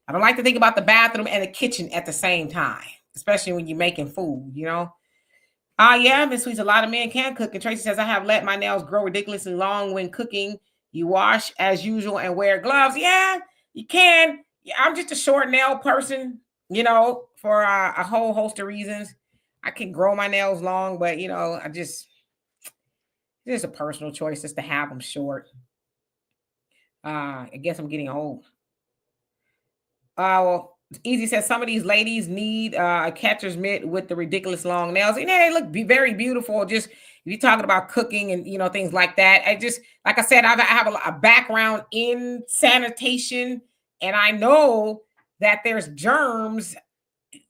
Speaker 1: I don't like to think about the bathroom and the kitchen at the same time, especially when you're making food, you know? Yeah, Miss Sweets, a lot of men can cook. And Tracy says, I have let my nails grow ridiculously long when cooking. You wash as usual and wear gloves. Yeah, you can. Yeah, I'm just a short nail person, you know, for a whole host of reasons. I can grow my nails long, but, you know, it's a personal choice just to have them short. I guess I'm getting old. Well, Easy says some of these ladies need a catcher's mitt with the ridiculous long nails. And they look very beautiful. Just if you're talking about cooking and, you know, things like that. Like I said, I have a background in sanitation, and I know that there's germs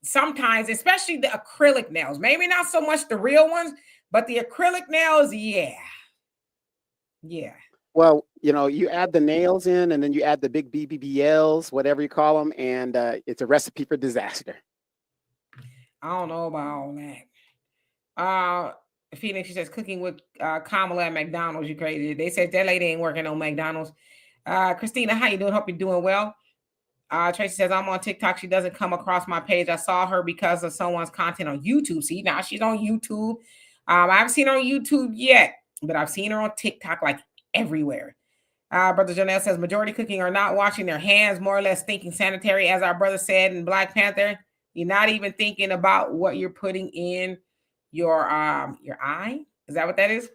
Speaker 1: sometimes, especially the acrylic nails, maybe not so much the real ones, but the acrylic nails, yeah.
Speaker 2: Well, you add the nails in, and then you add the big BBBLs, whatever you call them, and it's a recipe for disaster.
Speaker 1: I don't know about all that. Phoenix, she says cooking with Kamala at McDonald's. You crazy? They said that lady ain't working on McDonald's. Christina, how you doing? Hope you're doing well. Tracy says I'm on TikTok. She doesn't come across my page. I saw her because of someone's content on YouTube. See, now she's on YouTube. I haven't seen her on YouTube yet, but I've seen her on TikTok like everywhere. Brother Janelle says majority cooking are not washing their hands, more or less thinking sanitary, as our brother said in Black Panther. You're not even thinking about what you're putting in your eye. Is that what that is?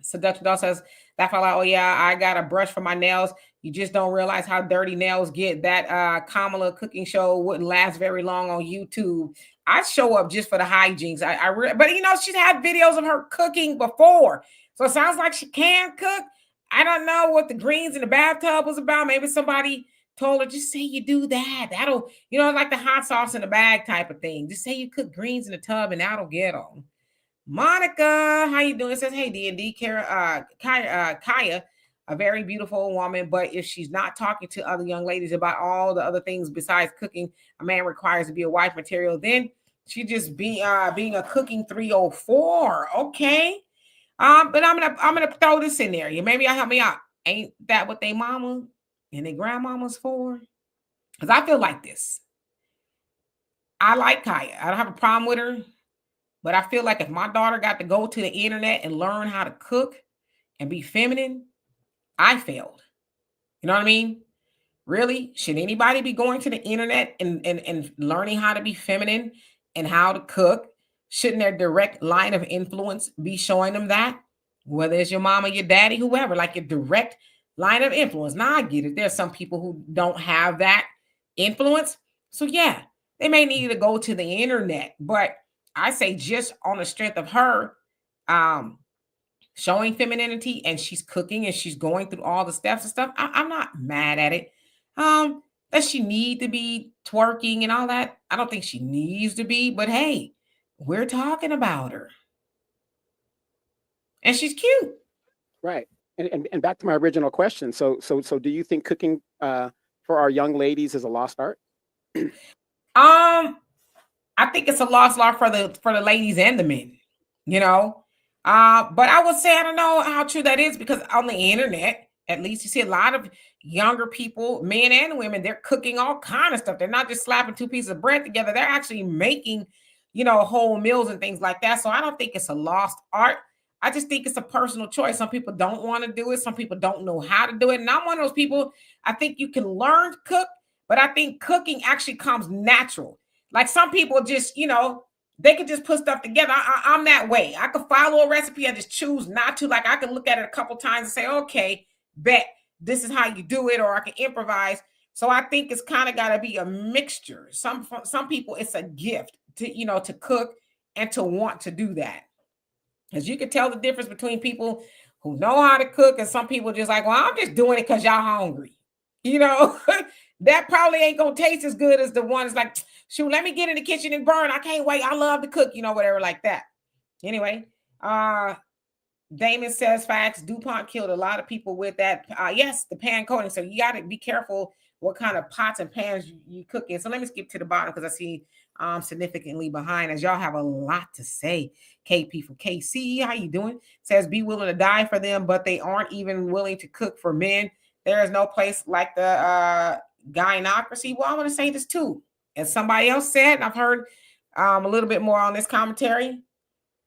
Speaker 1: Seduction Doll says that fell out. Oh yeah, I got a brush for my nails. You just don't realize how dirty nails get. That Kamala cooking show wouldn't last very long on YouTube. I'd show up just for the hygienes. But she's had videos of her cooking before, so it sounds like she can cook. I don't know what the greens in the bathtub was about. Maybe somebody told her, just say you do that. That'll, like the hot sauce in the bag type of thing. Just say you cook greens in the tub and that'll get them. Monica, how you doing? It says, hey, D&D, Kaya, a very beautiful woman, but if she's not talking to other young ladies about all the other things besides cooking, a man requires to be a wife material, then she just being a cooking 304. Okay. But I'm gonna throw this in there. Maybe y'all help me out. Ain't that what they mama and their grandmama's for? Because I feel like this. I like Kaya. I don't have a problem with her. But I feel like if my daughter got to go to the internet and learn how to cook and be feminine, I failed. You know what I mean? Really? Should anybody be going to the internet and learning how to be feminine and how to cook? Shouldn't their direct line of influence be showing them that? Whether it's your mama, your daddy, whoever, like your direct line of influence. Now I get it. There's some people who don't have that influence. So yeah, they may need to go to the internet. But I say just on the strength of her showing femininity and she's cooking and she's going through all the steps and stuff, I'm not mad at it. Does she need to be twerking and all that? I don't think she needs to be, but hey, we're talking about her. And she's cute.
Speaker 2: Right. And back to my original question. So do you think cooking for our young ladies is a lost art?
Speaker 1: I think it's a lost art for the ladies and the men, but I would say I don't know how true that is, because on the internet, at least, you see a lot of younger people, men and women, they're cooking all kind of stuff. They're not just slapping two pieces of bread together. They're actually making, whole meals and things like that. So I don't think it's a lost art. I just think it's a personal choice. Some people don't want to do it. Some people don't know how to do it. And I'm one of those people. I think you can learn to cook, but I think cooking actually comes natural. Like some people just, they could just put stuff together. I'm that way. I could follow a recipe. I just choose not to. Like I can look at it a couple times and say, okay, bet this is how you do it, or I can improvise. So I think it's kind of got to be a mixture. Some people, it's a gift to, to cook and to want to do that. As you can tell the difference between people who know how to cook and some people just like, well, I'm just doing it because y'all hungry. That probably ain't going to taste as good as the one that's like, shoot, let me get in the kitchen and burn. I can't wait. I love to cook, whatever like that. Anyway, Damon says facts. DuPont killed a lot of people with that. Yes, the pan coating. So you got to be careful what kind of pots and pans you cook in. So let me skip to the bottom because I see significantly behind, as y'all have a lot to say. KP from KC, how you doing? Says be willing to die for them, but they aren't even willing to cook for men. There is no place like the gynocracy. Well, I'm going to say this too. As somebody else said, and I've heard a little bit more on this commentary,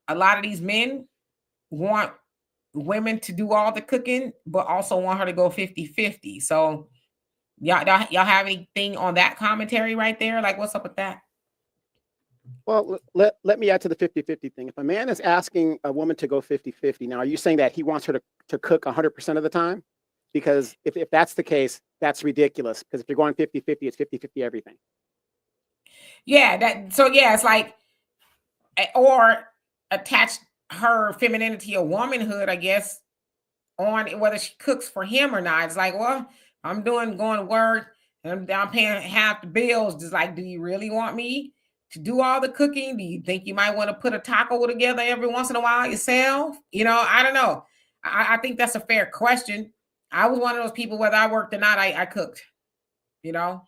Speaker 1: a lot of these men want women to do all the cooking, but also want her to go 50-50. So y'all have anything on that commentary right there? Like, what's up with that?
Speaker 2: Well, let me add to the 50-50 thing. If a man is asking a woman to go 50-50, now, are you saying that he wants her to cook 100% of the time? Because if that's the case, that's ridiculous. Because if you're going 50-50, it's 50-50 everything.
Speaker 1: Yeah, it's like, or attach her femininity or womanhood, I guess, on whether she cooks for him or not. It's like, well, I'm going to work and I'm paying half the bills. Just like, do you really want me to do all the cooking? Do you think you might want to put a taco together every once in a while yourself? I don't know. I think that's a fair question. I was one of those people, whether I worked or not, I cooked. Got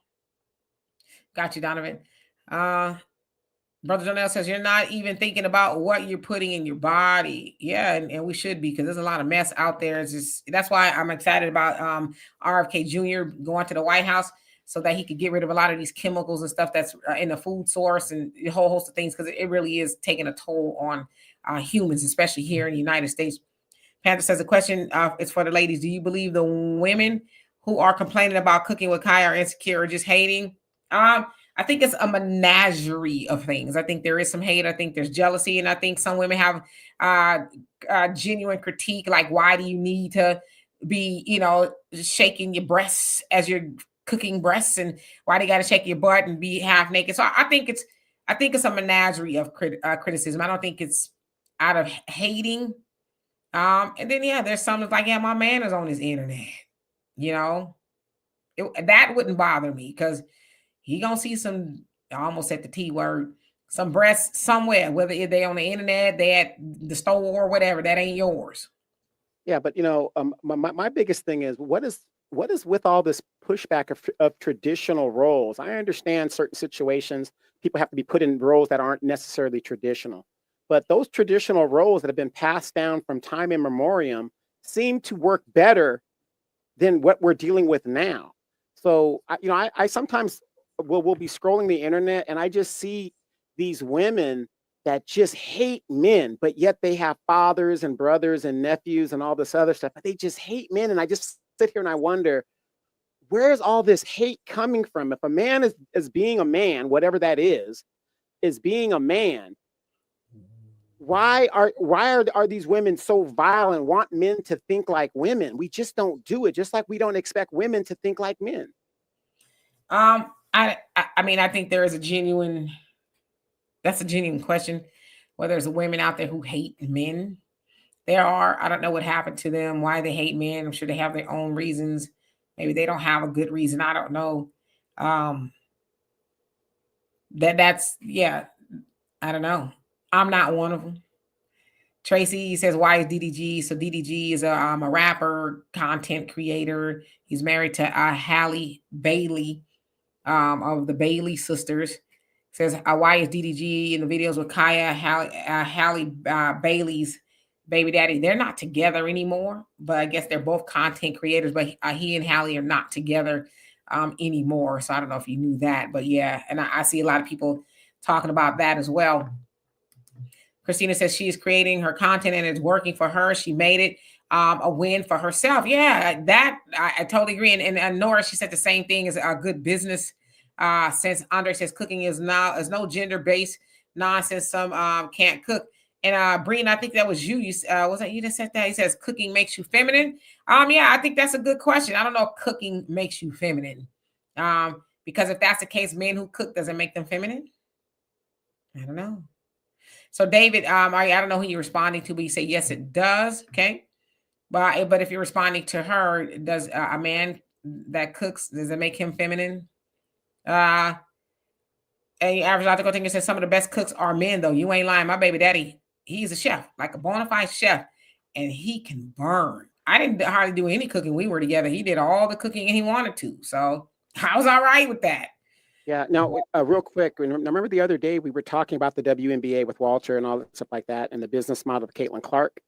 Speaker 1: you, Donovan. Brother Jonelle says you're not even thinking about what you're putting in your body. Yeah, and we should be, because there's a lot of mess out there. That's why I'm excited about RFK Jr. going to the White House, so that he could get rid of a lot of these chemicals and stuff that's in the food source and a whole host of things, because it really is taking a toll on humans, especially here in the United States. Panther says the question is for the ladies. Do you believe the women who are complaining about cooking with Kai are insecure or just hating? I think it's a menagerie of things. I think there is some hate. I think there's jealousy. And I think some women have genuine critique. Like, why do you need to be, shaking your breasts as you're cooking breasts? And why do you got to shake your butt and be half naked? So I think it's a menagerie of criticism. I don't think it's out of hating. And then, there's some that's like, my man is on his internet. That wouldn't bother me, because he gonna see some, I almost said the T word, some breasts somewhere, whether they on the internet, they at the store or whatever. That ain't yours.
Speaker 2: Yeah, but my biggest thing is what is with all this pushback of traditional roles? I understand certain situations, people have to be put in roles that aren't necessarily traditional, but those traditional roles that have been passed down from time immemorial seem to work better than what we're dealing with now. So I sometimes we'll be scrolling the internet and I just see these women that just hate men, but yet they have fathers and brothers and nephews and all this other stuff, but they just hate men. And I just sit here and I wonder, where's all this hate coming from? If a man is being a man, whatever that is being a man, why are these women so vile and want men to think like women? We just don't do it, just like we don't expect women to think like men.
Speaker 1: I mean, I think that's a genuine question. Whether there's women out there who hate men, there are. I don't know what happened to them, why they hate men. I'm sure they have their own reasons. Maybe they don't have a good reason. I don't know. I don't know. I'm not one of them. Tracy says, why is DDG? So DDG is a rapper, content creator. He's married to Halle Bailey, of the Bailey sisters. Says, why is DDG in the videos with Halle Bailey's baby daddy? They're not together anymore, but I guess they're both content creators, but he and Halle are not together anymore. So I don't know if you knew that, but yeah. And I see a lot of people talking about that as well. Christina says she's creating her content and it's working for her. She made it a win for herself. Yeah, that I totally agree. And Nora, she said the same thing, is a good business sense. Andre says cooking is no gender-based nonsense. Some can't cook. And Breen, I think that was you. Was that you that said that? He says cooking makes you feminine. Yeah, I think that's a good question. I don't know if cooking makes you feminine. Because if that's the case, men who cook, does it make them feminine? I don't know. So David, I don't know who you're responding to, but you say yes, it does. Okay, but if you're responding to her, does a man that cooks, does it make him feminine? And average logical thinker says some of the best cooks are men, though. You ain't lying. My baby daddy, he's a chef, like a bona fide chef, and he can burn. I didn't hardly do any cooking. We were together. He did all the cooking and he wanted to, so I was all right with that.
Speaker 2: Yeah. Now, real quick, remember the other day we were talking about the WNBA with Walter and all that stuff like that, and the business model of Caitlin Clark.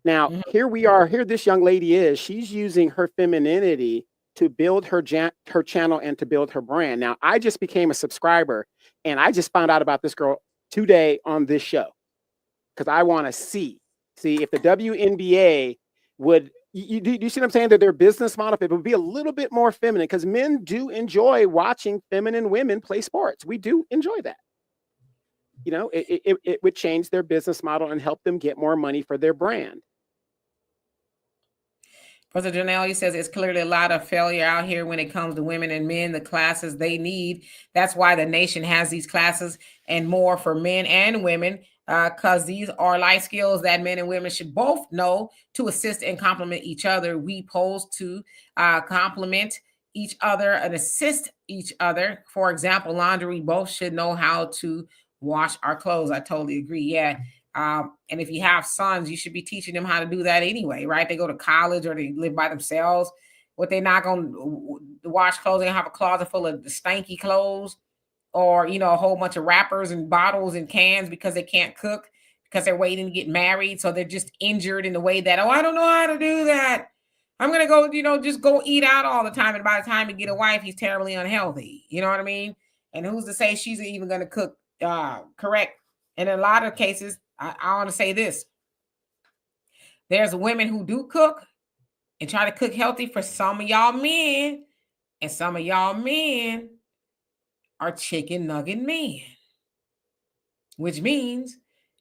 Speaker 2: Now, here we are. Here this young lady is. She's using her femininity to build her channel and to build her brand. Now, I just became a subscriber, and I just found out about this girl today on this show because I want to see if the WNBA would. You see what I'm saying? That their business model, it would be a little bit more feminine, because men do enjoy watching feminine women play sports. We do enjoy that. It would change their business model and help them get more money for their brand.
Speaker 1: President Janelle, he says it's clearly a lot of failure out here when it comes to women and men, the classes they need. That's why the nation has these classes and more for men and women, because these are life skills that men and women should both know to assist and complement each other. We pose to complement each other and assist each other. For example, laundry, we both should know how to wash our clothes. I totally agree. Yeah. And if you have sons, you should be teaching them how to do that anyway, right? They go to college or they live by themselves. What they're not going to wash clothes, they're going to have a closet full of stanky clothes, or, you know, a whole bunch of wrappers and bottles and cans because they can't cook, because they're waiting to get married. So they're just injured in the way that, oh, I don't know how to do that. I'm going to go, you know, just go eat out all the time. And by the time you get a wife, he's terribly unhealthy. You know what I mean? And who's to say she's even going to cook correct? And in a lot of cases, I want to say this. There's women who do cook and try to cook healthy for some of y'all men. And some of y'all men are chicken nugget men, which means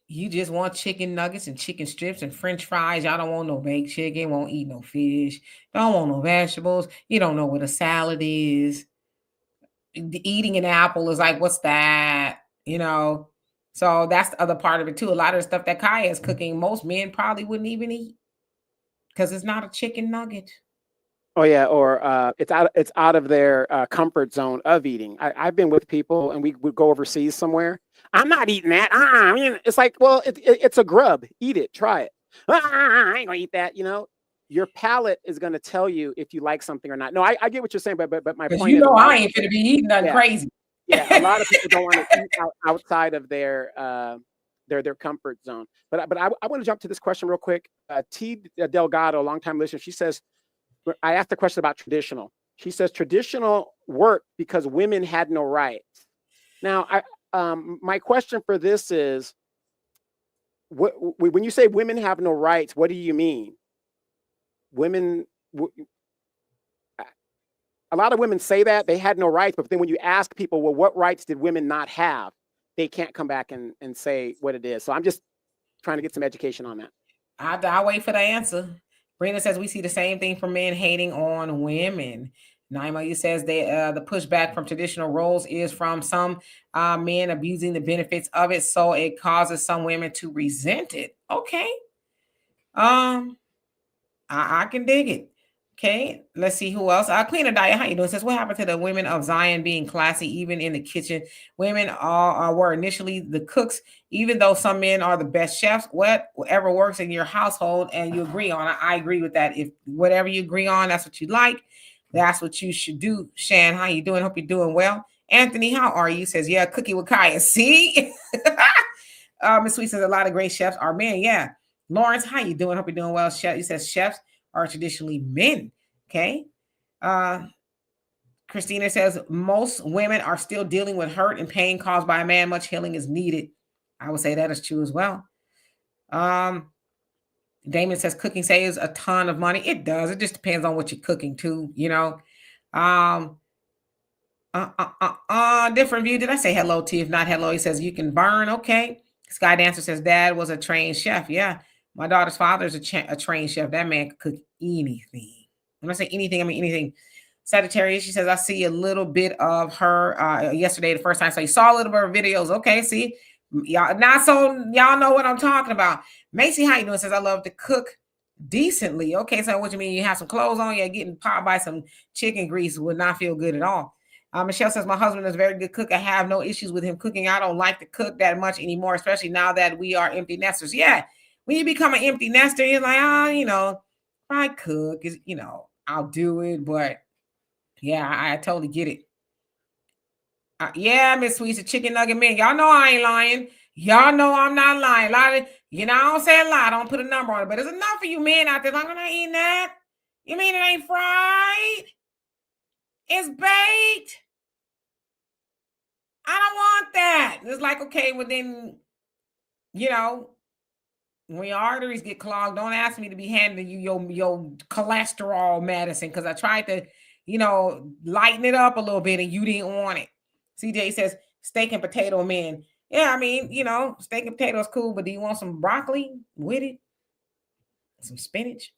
Speaker 1: you just want chicken nuggets and chicken strips and French fries. Y'all don't want no baked chicken, won't eat no fish, don't want no vegetables. You don't know what a salad is. Eating an apple is like, what's that? You know? So that's the other part of it too. A lot of the stuff that Kaya is cooking, most men probably wouldn't even eat because it's not a chicken nugget.
Speaker 2: Oh yeah, or it's out of their comfort zone of eating. I've been with people, and we would go overseas somewhere. I'm not eating that. I mean, it's like, well, it's a grub. Eat it, try it. I ain't gonna eat that. You know, your palate is gonna tell you if you like something or not. No, I get what you're saying, but my point
Speaker 1: you
Speaker 2: is,
Speaker 1: know, I ain't gonna be eating nothing crazy.
Speaker 2: Yeah, a lot of people don't want to eat outside of their comfort zone. But I want to jump to this question real quick. T Delgado, a longtime listener, she says, I asked the question about traditional. She says traditional worked because women had no rights. Now, my question for this is, when you say women have no rights, what do you mean? Women, a lot of women say that they had no rights, but then when you ask people, well, what rights did women not have? They can't come back and say what it is. So I'm just trying to get some education on that.
Speaker 1: I'll wait for the answer. Brenda says we see the same thing from men hating on women. Naima, you says the pushback from traditional roles is from some men abusing the benefits of it, so it causes some women to resent it. Okay, I can dig it. Okay, let's see who else. Queen of Daya, how you doing? Says what happened to the women of Zion being classy even in the kitchen? Women were initially the cooks, even though some men are the best chefs. Whatever works in your household and you agree on. I agree with that. If whatever you agree on, that's what you like. That's what you should do. Shan, how you doing? Hope you're doing well. Anthony, how are you? Says yeah, cookie with Kaya. See, Miss Sweet says a lot of great chefs are men. Yeah. Lawrence, how you doing? Hope you're doing well. Chef, he says chefs are traditionally men. Okay. Christina says most women are still dealing with hurt and pain caused by a man. Much healing is needed. I would say that is true as well. Damon says cooking saves a ton of money. It does. It just depends on what you're cooking too, you know. Different view. Did I say hello to you? If not hello, he says you can burn. Okay. Sky Dancer says dad was a trained chef. Yeah. My daughter's father is a trained chef. That man could cook anything. When I say anything, I mean anything. Sagittarius, she says, I see a little bit of her yesterday, the first time. So you saw a little bit of videos. Okay, see? Y'all know what I'm talking about. Macy, how you doing? Says, I love to cook decently. Okay, so what you mean? You have some clothes on, you're getting popped by some chicken grease would not feel good at all. Michelle says, my husband is a very good cook. I have no issues with him cooking. I don't like to cook that much anymore, especially now that we are empty nesters. Yeah, when you become an empty nester, you're like, you know, I cook, you know, I'll do it, but yeah, I totally get it. Yeah, Miss Sweet's a chicken nugget man. Y'all know I ain't lying. Y'all know I'm not lying. A lot of, you know, I don't say a lot. I don't put a number on it, but there's enough of you men out there like, I'm not eating that. You mean it ain't fried? It's baked. I don't want that. It's like, okay, well then, you know, when your arteries get clogged, don't ask me to be handing you your cholesterol medicine because I tried to, you know, lighten it up a little bit and you didn't want it. CJ says steak and potato men. Yeah, I mean, you know, steak and potato is cool, but do you want some broccoli with it? Some spinach?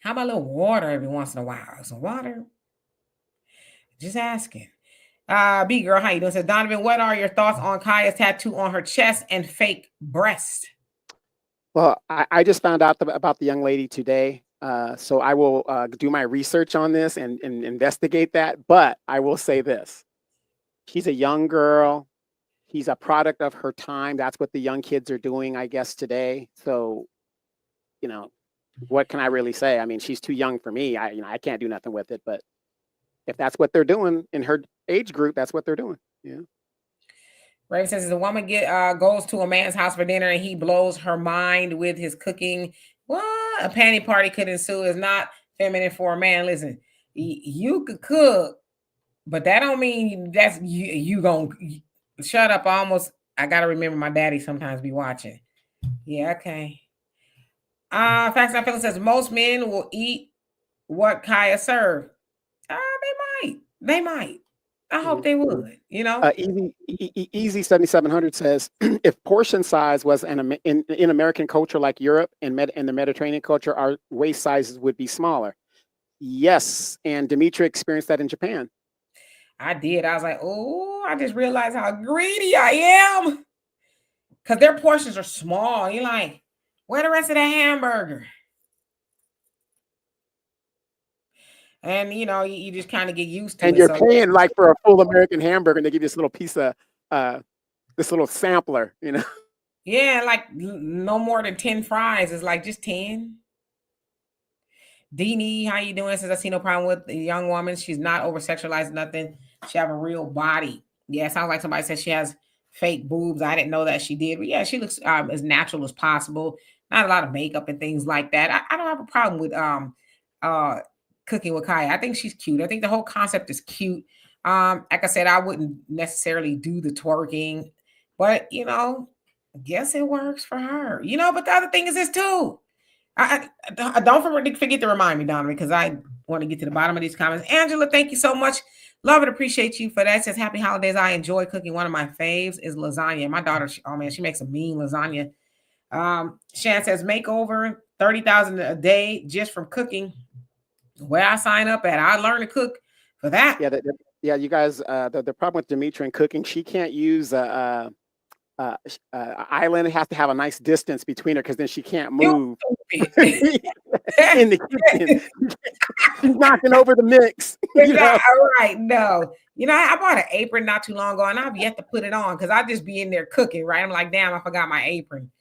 Speaker 1: How about a little water every once in a while? Some water? Just asking. B girl, how you doing? Says Donovan, what are your thoughts on Kaya's tattoo on her chest and fake breast?
Speaker 2: Well, I just found out about the young lady today. So I will do my research on this and investigate that. But I will say this: she's a young girl. She's a product of her time. That's what the young kids are doing, I guess, today. So, you know, what can I really say? I mean, she's too young for me. I can't do nothing with it. But if that's what they're doing in her age group, that's what they're doing. Yeah.
Speaker 1: Raven says, "The woman goes to a man's house for dinner and he blows her mind with his cooking. What? A panty party could ensue. Is not feminine for a man. Listen, you could cook, but that don't mean that's you gonna shut up. I gotta remember my daddy sometimes be watching. Yeah, okay. Facts Not Feeling says most men will eat what Kaya served. They might. I hope they would. You know.
Speaker 2: Easy 7700 says, if portion size was in American culture like Europe and the Mediterranean culture, our waist sizes would be smaller. Yes, and Demetria experienced that in Japan.
Speaker 1: I did. I was like, oh, I just realized how greedy I am. Because their portions are small. You're like, where the rest of the hamburger? And, you know, you just kind of get used to it.
Speaker 2: And you're paying like for a full American hamburger and they give you this little piece of, this little sampler, you know?
Speaker 1: Yeah, like no more than 10 fries. It's like just 10. Deanie, how you doing? Says, I see no problem with the young woman. She's not over-sexualized, nothing. She have a real body. Yeah, it sounds like somebody said she has fake boobs. I didn't know that she did. But yeah, she looks as natural as possible. Not a lot of makeup and things like that. I don't have a problem with cooking with Kaya. I think she's cute. I think the whole concept is cute. Like I said, I wouldn't necessarily do the twerking, but you know, I guess it works for her. You know, but the other thing is this too. I don't forget to remind me, Donovan, because I want to get to the bottom of these comments. Angela, thank you so much. Love and appreciate you for that. It says, happy holidays. I enjoy cooking. One of my faves is lasagna. My daughter, she makes a mean lasagna. Shan says, makeover, 30,000 a day just from cooking. Where I sign up at, I learn to cook for that.
Speaker 2: Yeah, you guys, the problem with Demetria and cooking, she can't use island. It has to have a nice distance between her because then she can't move in the kitchen. She's knocking over the mix.
Speaker 1: You know? All right, no. You know, I bought an apron not too long ago and I've yet to put it on because I just be in there cooking, right? I'm like, damn, I forgot my apron.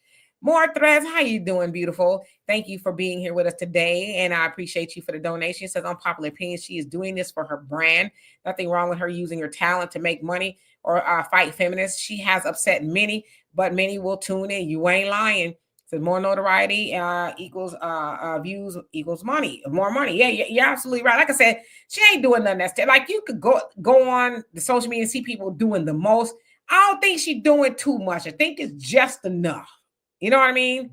Speaker 1: More threads. How you doing, beautiful? Thank you for being here with us today. And I appreciate you for the donation. It says, unpopular opinion, she is doing this for her brand. Nothing wrong with her using her talent to make money or fight feminists. She has upset many, but many will tune in. You ain't lying. So more notoriety equals views equals money. More money. Yeah, you're absolutely right. Like I said, she ain't doing nothing that's like you could go on the social media and see people doing the most. I don't think she's doing too much. I think it's just enough. You know what I mean?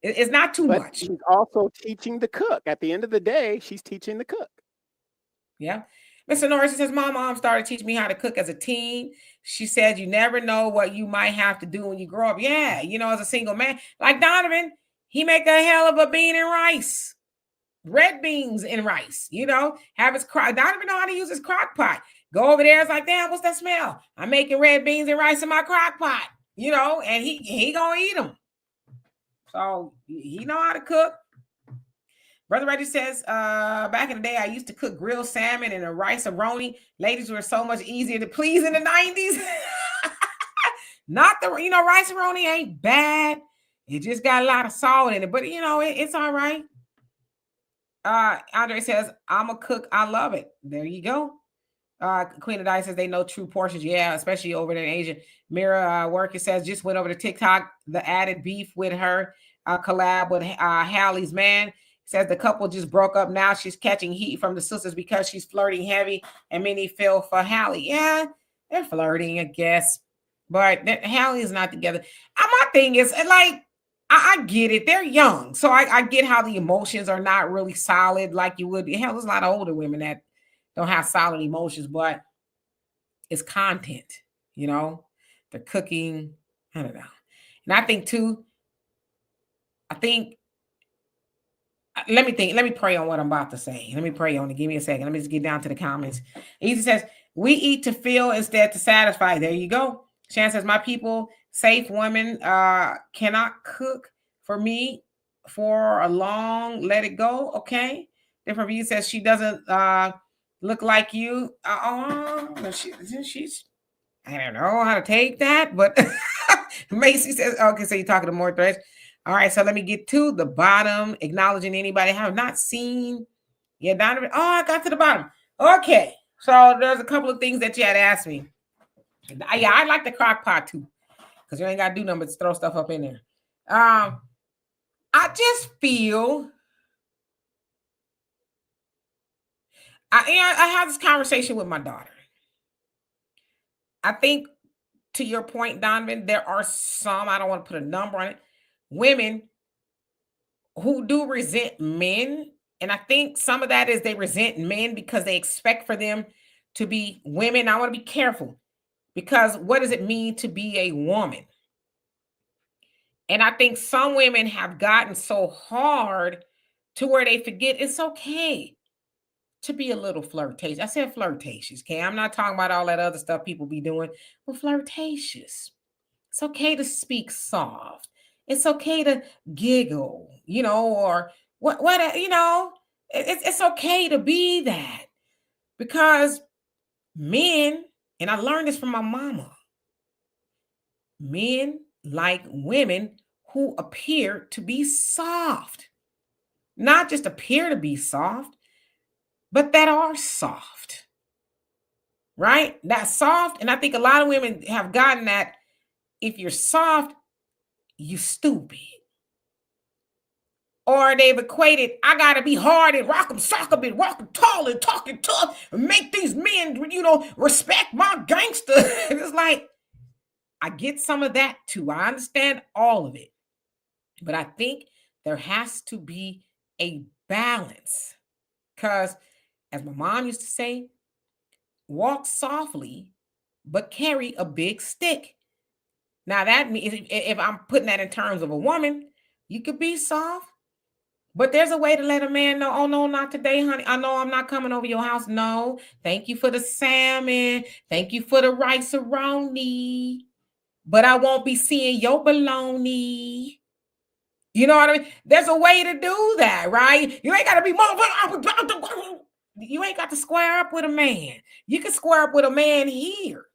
Speaker 1: It's not too much.
Speaker 2: She's also teaching the cook. At the end of the day, she's teaching the cook.
Speaker 1: Yeah. Mr. Norris says, my mom started teaching me how to cook as a teen. She said, you never know what you might have to do when you grow up. Yeah, you know, as a single man. Like Donovan, he make a hell of a bean and rice. Red beans and rice, you know. Donovan know how to use his crock pot. Go over there, it's like, damn, what's that smell? I'm making red beans and rice in my crock pot, you know, and he gonna eat them. So he know how to cook. Brother Reggie says, back in the day, I used to cook grilled salmon and a rice-a-roni. Ladies were so much easier to please in the 90s. Not the, you know, rice-a-roni ain't bad. It just got a lot of salt in it, but you know, it's all right. Andre says, I'm a cook. I love it. There you go. Queen of Dice says they know true portions. Yeah, especially over in Asia. Mira Worker says, just went over to TikTok. The added beef with her collab with Hallie's man. Says the couple just broke up. Now she's catching heat from the sisters because she's flirting heavy and many feel for Hallie. Yeah, they're flirting, I guess. But Hallie is not together. My thing is, like, I get it. They're young. So I get how the emotions are not really solid like you would. Hell, there's a lot of older women that don't have solid emotions, but it's content, you know? They're cooking. I don't know. And I think, too, let me pray on what I'm about to say. Let me pray on it. Give me a second. Let me just get down to the comments. Easy says, we eat to fill instead to satisfy. There you go. Shan says, my people, safe women cannot cook for me. for a long, let it go. Okay. Different view says she doesn't look like you. She's, I don't know how to take that, but Macy says, okay, so you're talking to more threads. All right, so let me get to the bottom, acknowledging anybody I have not seen. Yeah, Donovan. Oh, I got to the bottom. Okay, so there's a couple of things that you had asked me. Yeah, I like the crock pot too, because you ain't got to do nothing but throw stuff up in there. I just feel I had this conversation with my daughter. I think, to your point, Donovan, there are some, I don't want to put a number on it, women who do resent men. And I think some of that is they resent men because they expect for them to be women. I want to be careful, because what does it mean to be a woman? And I think some women have gotten so hard to where they forget it's okay to be a little flirtatious. I said flirtatious, okay? I'm not talking about all that other stuff people be doing, but flirtatious. It's okay to speak soft. It's okay to giggle, or what, it's okay to be that, because men, and I learned this from my mama, men like women who appear to be soft, not just appear to be soft, but that are soft, right? That's soft. And I think a lot of women have gotten that if you're soft, you stupid. Or they've equated, I got to be hard and rock them, sock them, and walk them tall and talking tough and make these men, respect my gangster. And it's like, I get some of that too. I understand all of it. But I think there has to be a balance. Because, as my mom used to say, walk softly, but carry a big stick. Now, that means, if I'm putting that in terms of a woman, you could be soft, but there's a way to let a man know, oh, no, not today, honey. I know I'm not coming over your house. No, thank you for the salmon. Thank you for the rice-a-roni. But I won't be seeing your baloney. You know what I mean? There's a way to do that, right? You ain't got to be you ain't got to square up with a man. You can square up with a man here,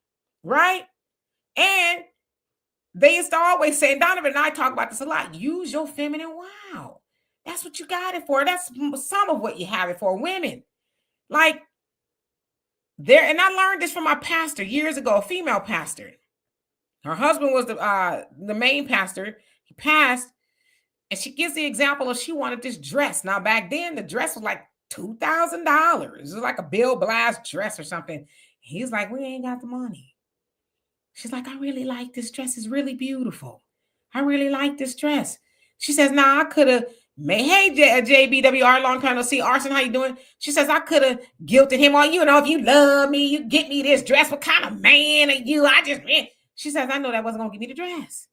Speaker 1: right? And they used to always say, and Donovan and I talk about this a lot, use your feminine wow. That's what you got it for. That's some of what you have it for. Women. Like, and I learned this from my pastor years ago, a female pastor. Her husband was the main pastor. He passed. And she gives the example of she wanted this dress. Now, back then, the dress was like $2,000. It was like a Bill Blast dress or something. He's like, we ain't got the money. She's like, I really like this dress. It's really beautiful. I really like this dress. She says, I could have made, hey, JBWR, long time no see. Arson, how you doing? She says, I could have guilted him on, if you love me, you get me this dress. What kind of man are you? She says, I know that wasn't going to give me the dress.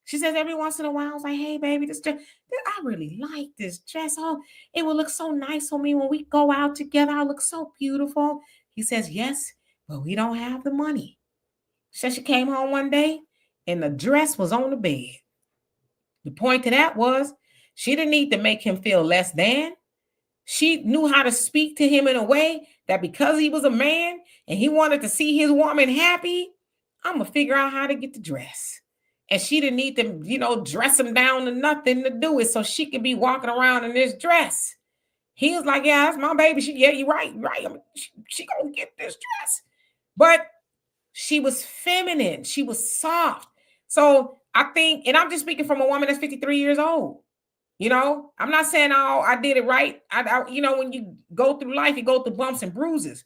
Speaker 1: She says, every once in a while, I was like, hey, baby, this dress, I really like this dress. Oh, it will look so nice on me when we go out together. I'll look so beautiful. He says, yes, but we don't have the money. She said she came home one day and the dress was on the bed. The point to that was she didn't need to make him feel less than. She knew how to speak to him in a way that because he was a man and he wanted to see his woman happy, I'm going to figure out how to get the dress. And she didn't need to, dress him down to nothing to do it so she could be walking around in this dress. He was like, yeah, that's my baby. You're right. I mean, she gonna get this dress. But she was feminine. She was soft. So I think, and I'm just speaking from a woman that's 53 years old. I'm not saying I did it right. When you go through life, you go through bumps and bruises.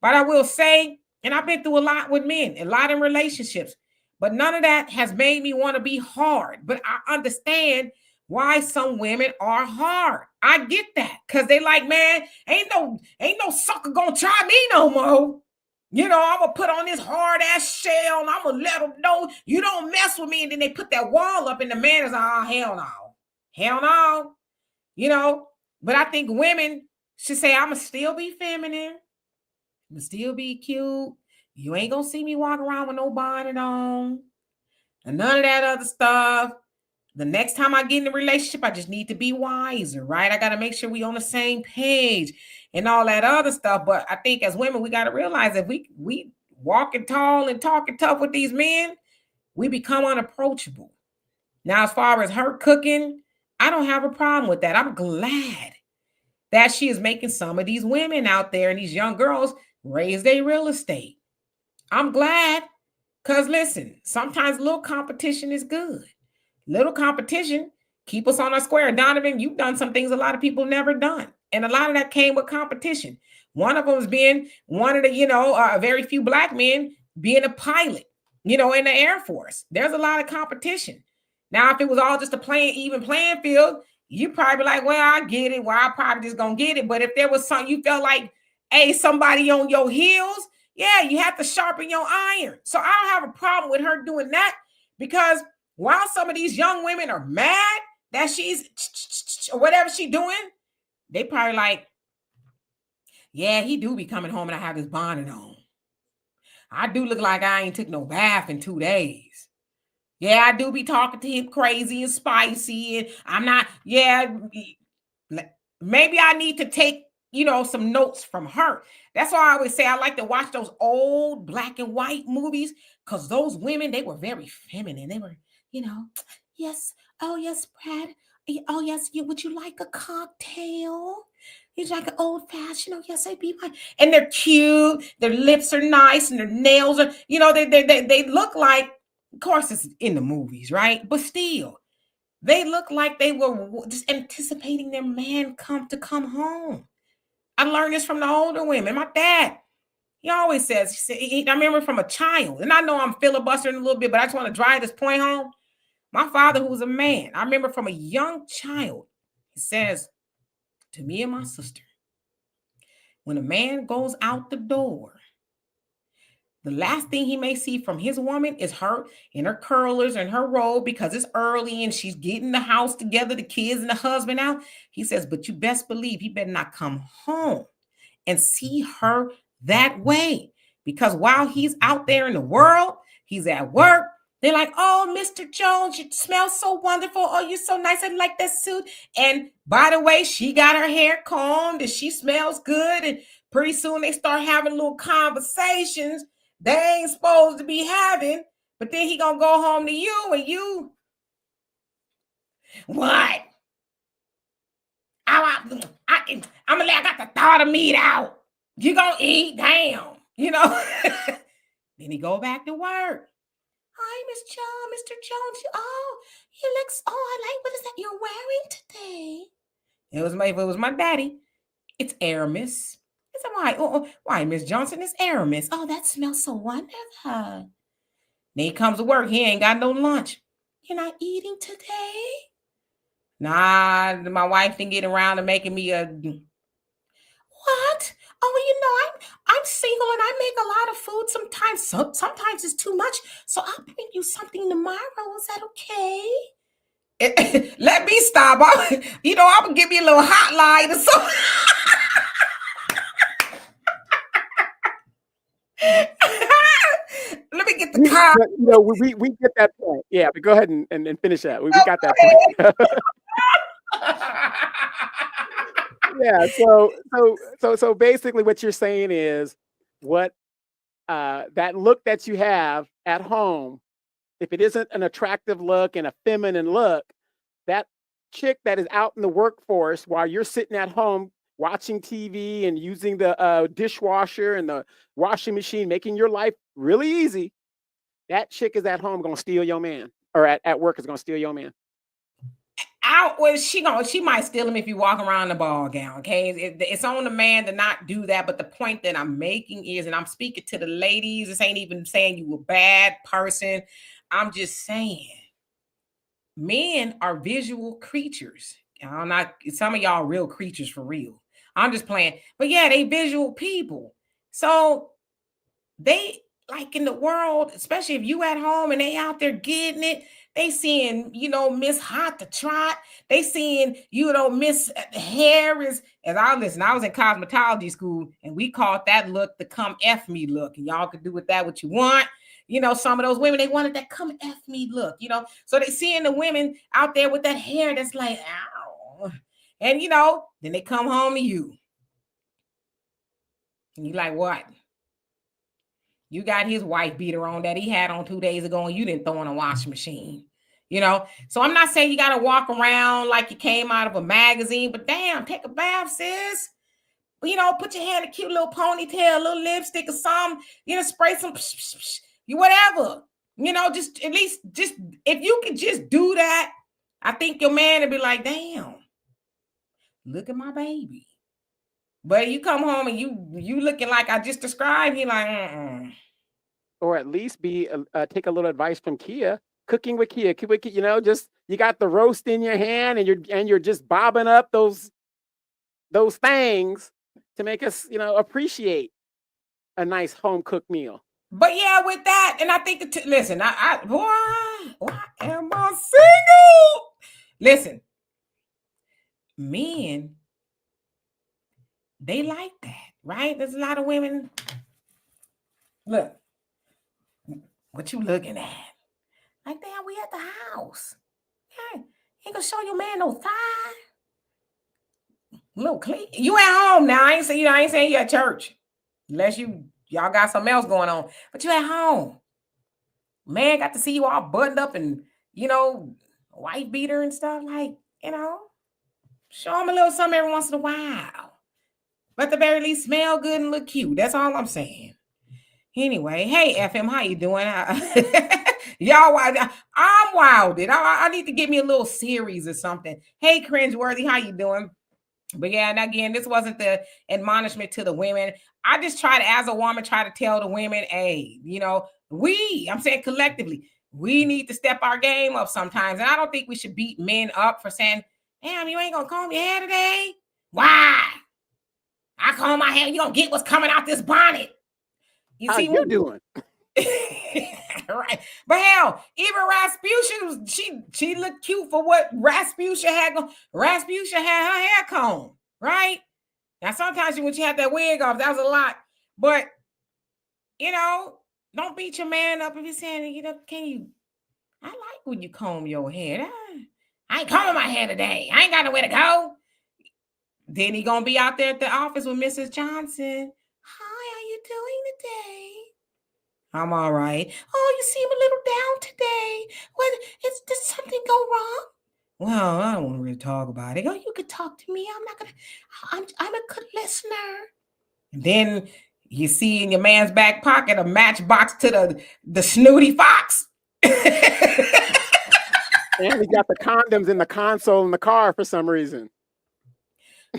Speaker 1: But I will say, and I've been through a lot with men, a lot in relationships. But none of that has made me want to be hard. But I understand why some women are hard. I get that. Because they like, man, ain't no sucker gonna try me no more. I'm going to put on this hard ass shell and I'm going to let them know you don't mess with me. And then they put that wall up and the man is like, oh, hell no. Hell no. But I think women should say, I'm going to still be feminine. I'm going to still be cute. You ain't going to see me walk around with no bonnet on and none of that other stuff. The next time I get in a relationship, I just need to be wiser, right? I got to make sure we on the same page and all that other stuff. But I think as women, we got to realize if we walking tall and talking tough with these men, we become unapproachable. Now, as far as her cooking, I don't have a problem with that. I'm glad that she is making some of these women out there and these young girls raise their real estate. I'm glad because listen, sometimes little competition is good. Little competition keep us on our square. Donovan, you've done some things a lot of people never done, and a lot of that came with competition. One of them was being one of the, very few black men being a pilot, in the Air Force. There's a lot of competition. Now, if it was all just a even playing field, you probably be like, well, I get it. Well, I probably just gonna get it. But if there was something you felt like, hey, somebody on your heels, yeah, you have to sharpen your iron. So I don't have a problem with her doing that because while some of these young women are mad that she's or whatever she's doing, they probably like, yeah, he do be coming home and I have this bonnet on. I do look like I ain't took no bath in 2 days. Yeah, I do be talking to him crazy and spicy, and I'm not, yeah, maybe I need to take, some notes from her. That's why I always say I like to watch those old black and white movies because those women, they were very feminine. They were, yes, oh, yes, Brad. Oh, yes, would you like a cocktail? It's like an old fashioned. Oh, yes, I'd be fine. And they're cute. Their lips are nice and their nails are, they look like, of course, it's in the movies, right? But still, they look like they were just anticipating their man to come home. I learned this from the older women. My dad, he always says, I remember from a child, and I know I'm filibustering a little bit, but I just want to drive this point home. My father, who was a man, I remember from a young child, he says to me and my sister, when a man goes out the door, the last thing he may see from his woman is her in her curlers and her robe because it's early and she's getting the house together, the kids and the husband out. He says, but you best believe he better not come home and see her that way. Because while he's out there in the world, he's at work. They're like, oh, Mr. Jones, you smell so wonderful. Oh, you're so nice. I like that suit. And by the way, she got her hair combed and she smells good. And pretty soon they start having little conversations they ain't supposed to be having. But then he gonna go home to you and you, what? I got the thought of meat out. You gonna eat? Damn. Then he go back to work. Hi, Miss John, Mr. Jones. Oh, he looks, I like, what is that you're wearing today? If it was my daddy, it's Aramis. I said, why, Miss Johnson, it's Aramis. Oh, that smells so wonderful. Then he comes to work, he ain't got no lunch. You're not eating today? Nah, my wife didn't get around to making me a... What? Oh, I'm single and I make a lot of food sometimes. Sometimes it's too much. So I'll bring you something tomorrow. Is that okay? Let me stop. I'm gonna give you a little hotline or something. Let me get the car.
Speaker 2: We get that point. Yeah, but go ahead and finish that. We got that point. Yeah, so basically what you're saying is what that look that you have at home, if it isn't an attractive look and a feminine look, that chick that is out in the workforce while you're sitting at home watching TV and using the dishwasher and the washing machine, making your life really easy, that chick is at home gonna steal your man, or at work is gonna steal your man.
Speaker 1: She might steal him if you walk around in the ball gown. Okay, it's on the man to not do that. But the point that I'm making is, and I'm speaking to the ladies, this ain't even saying you a bad person. I'm just saying men are visual creatures. I'm not, some of y'all real creatures for real. I'm just playing. But yeah, they visual people. So they, like in the world, especially if you at home and they out there getting it, they seeing, Miss Hot to Trot. They seeing, Miss Harris. As I was in cosmetology school and we called that look the come F me look. And y'all could do with that what you want. some of those women, they wanted that come F me look, so they seeing the women out there with that hair that's like, ow. And, then they come home to you. And you like, what? You got his wife beater on that he had on 2 days ago and you didn't throw in a washing machine. So I'm not saying you got to walk around like you came out of a magazine, but damn, take a bath, sis. Put your hair in a cute little ponytail, a little lipstick or something, spray some, you whatever, just at least, just if you could just do that, I think your man would be like, damn, look at my baby. But you come home and you looking like I just described, he like,
Speaker 2: Or at least take a little advice from Kia. Cooking with Kia, just you got the roast in your hand and you're just bobbing up those things to make us, appreciate a nice home cooked meal.
Speaker 1: But yeah, with that, and I think listen, why am I single? Listen, men, they like that, right? There's a lot of women. Look, what you looking at? Like, damn, we at the house. Yeah, ain't gonna show your man no thigh. Little clean. You at home now. I ain't saying you at church. Unless y'all got something else going on. But you at home. Man got to see you all buttoned up and, white beater and stuff. Like, show him a little something every once in a while. But at the very least, smell good and look cute. That's all I'm saying. Anyway, hey, FM, how you doing? Y'all, I'm wilded. I need to give me a little series or something. Hey, Cringeworthy, how you doing? But yeah, and again, this wasn't the admonishment to the women. I just try to, as a woman, try to tell the women, hey, I'm saying collectively, we need to step our game up sometimes. And I don't think we should beat men up for saying, damn, you ain't gonna comb your hair today? Why? I comb my hair, you don't get what's coming out this bonnet.
Speaker 2: How you doing?
Speaker 1: Right. But hell, even Rasputia, she looked cute for what Rasputia had. Rasputia had her hair combed, right? Now, sometimes when she had that wig off, that was a lot. But, don't beat your man up if he's saying, I like when you comb your hair. I ain't combing my hair today. I ain't got nowhere to go. Then he gonna be out there at the office with Mrs. Johnson. Hi, how you doing today? I'm all right. Oh, you seem a little down today. Did something go wrong? Well, I don't want to really talk about it. Oh, you could talk to me. I'm a good listener. And then you see in your man's back pocket a matchbox to the snooty fox.
Speaker 2: And he got the condoms in the console in the car for some reason.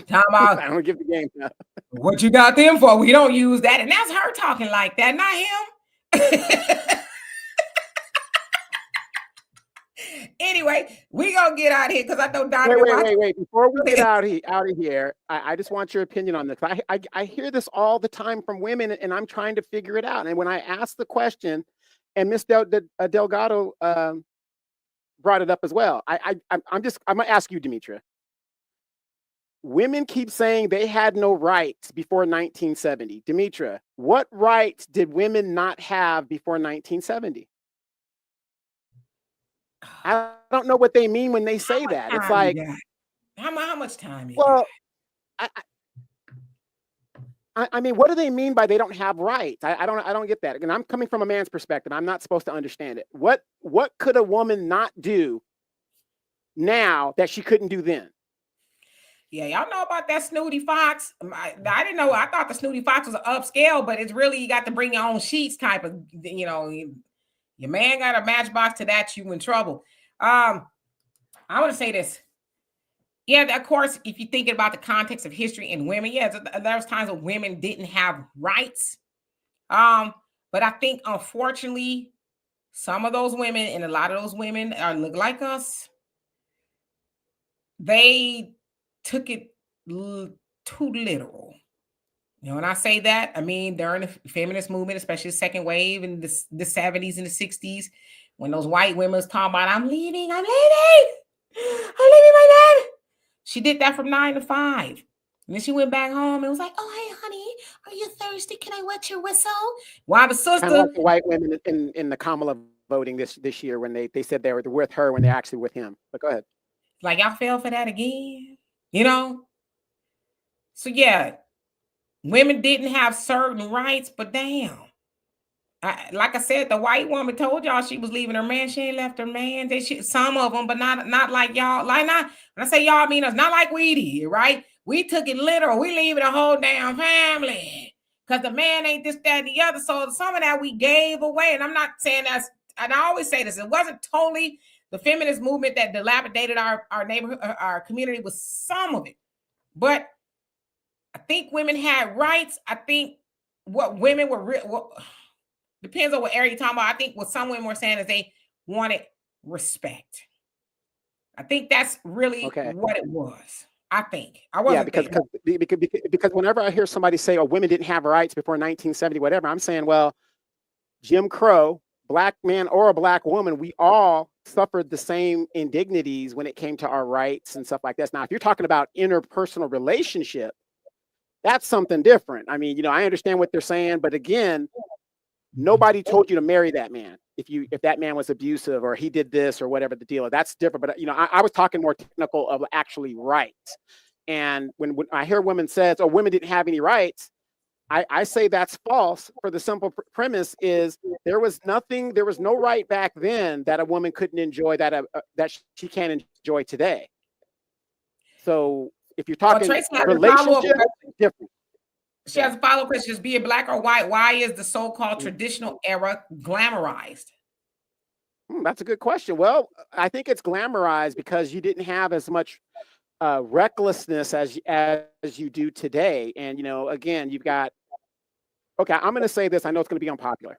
Speaker 1: Time out.
Speaker 2: I don't give the game now.
Speaker 1: What you got them for? We don't use that. And that's her talking like that, not him. Anyway, we gonna get out of here because I know Donovan.
Speaker 2: Wait. Before we get out of here, I just want your opinion on this. I hear this all the time from women, and I'm trying to figure it out. And when I asked the question, and Miss Delgado brought it up as well, I'm gonna ask you, Demetra. Women keep saying they had no rights before 1970. Demetra, what rights did women not have before 1970? I don't know what they mean when they say that. It's like,
Speaker 1: how much time?
Speaker 2: Well, I mean, what do they mean by they don't have rights? I don't get that. And I'm coming from a man's perspective. I'm not supposed to understand it. What could a woman not do now that she couldn't do then?
Speaker 1: Yeah, y'all know about that snooty fox. I didn't know. I thought the snooty fox was an upscale, but it's really, you got to bring your own sheets type of, your man got a matchbox to that, you in trouble. I want to say this. Yeah, of course, if you're thinking about the context of history and women, yeah, there was times when women didn't have rights. But I think, unfortunately, some of those women and a lot of those women look like us. They took it too literal. When I say that, I mean during the feminist movement, especially the second wave in the 70s and the 60s, when those white women was talking about, I'm leaving my dad. She did that from 9 to 5. And then she went back home and was like, oh, hey, honey, Are you thirsty? Can I wet your whistle? While the
Speaker 2: Kind of
Speaker 1: sister,
Speaker 2: like the white women in the Kamala voting this year when they said they were with her when they're actually with him. But go ahead.
Speaker 1: like, y'all fell for that again, you know? So yeah, women didn't have certain rights, but damn. Like I said, the white woman told y'all she was leaving her man. She ain't left her man. Some of them, but not like y'all. Like not when I say y'all, I mean it's not like we did, right? We took it literal. We leaving the whole damn family because the man ain't this, that, and the other. So some of that we gave away. And I'm not saying that's. And I always say this: it wasn't totally the feminist movement that dilapidated our neighborhood, our community. Was some of it, but I think women had rights. I think what women were depends on what area you're talking about. I think what some women were saying is they wanted respect. I think that's really what it was. I think I wasn't
Speaker 2: because whenever I hear somebody say, "Oh, women didn't have rights before 1970," whatever, I'm saying, well, Jim Crow, black man or a black woman, we all suffered the same indignities when it came to our rights and stuff like this. Now, if you're talking about interpersonal relationship, that's something different. I mean, I understand what they're saying, but again, nobody told you to marry that man if that man was abusive or he did this or whatever the deal is. That's different. But I was talking more technical of actually rights. And when I hear women says, "Oh, women didn't have any rights," I say that's false for the simple premise is there was no right back then that a woman couldn't enjoy that she can't enjoy today. So if you're talking relationship, different.
Speaker 1: She has a follow-up question: just be it black or white, why is the so-called traditional era glamorized?
Speaker 2: That's a good question. Well, I think it's glamorized because you didn't have as much recklessness as you do today. And again, you've got. Okay, I'm going to say this. I know it's going to be unpopular.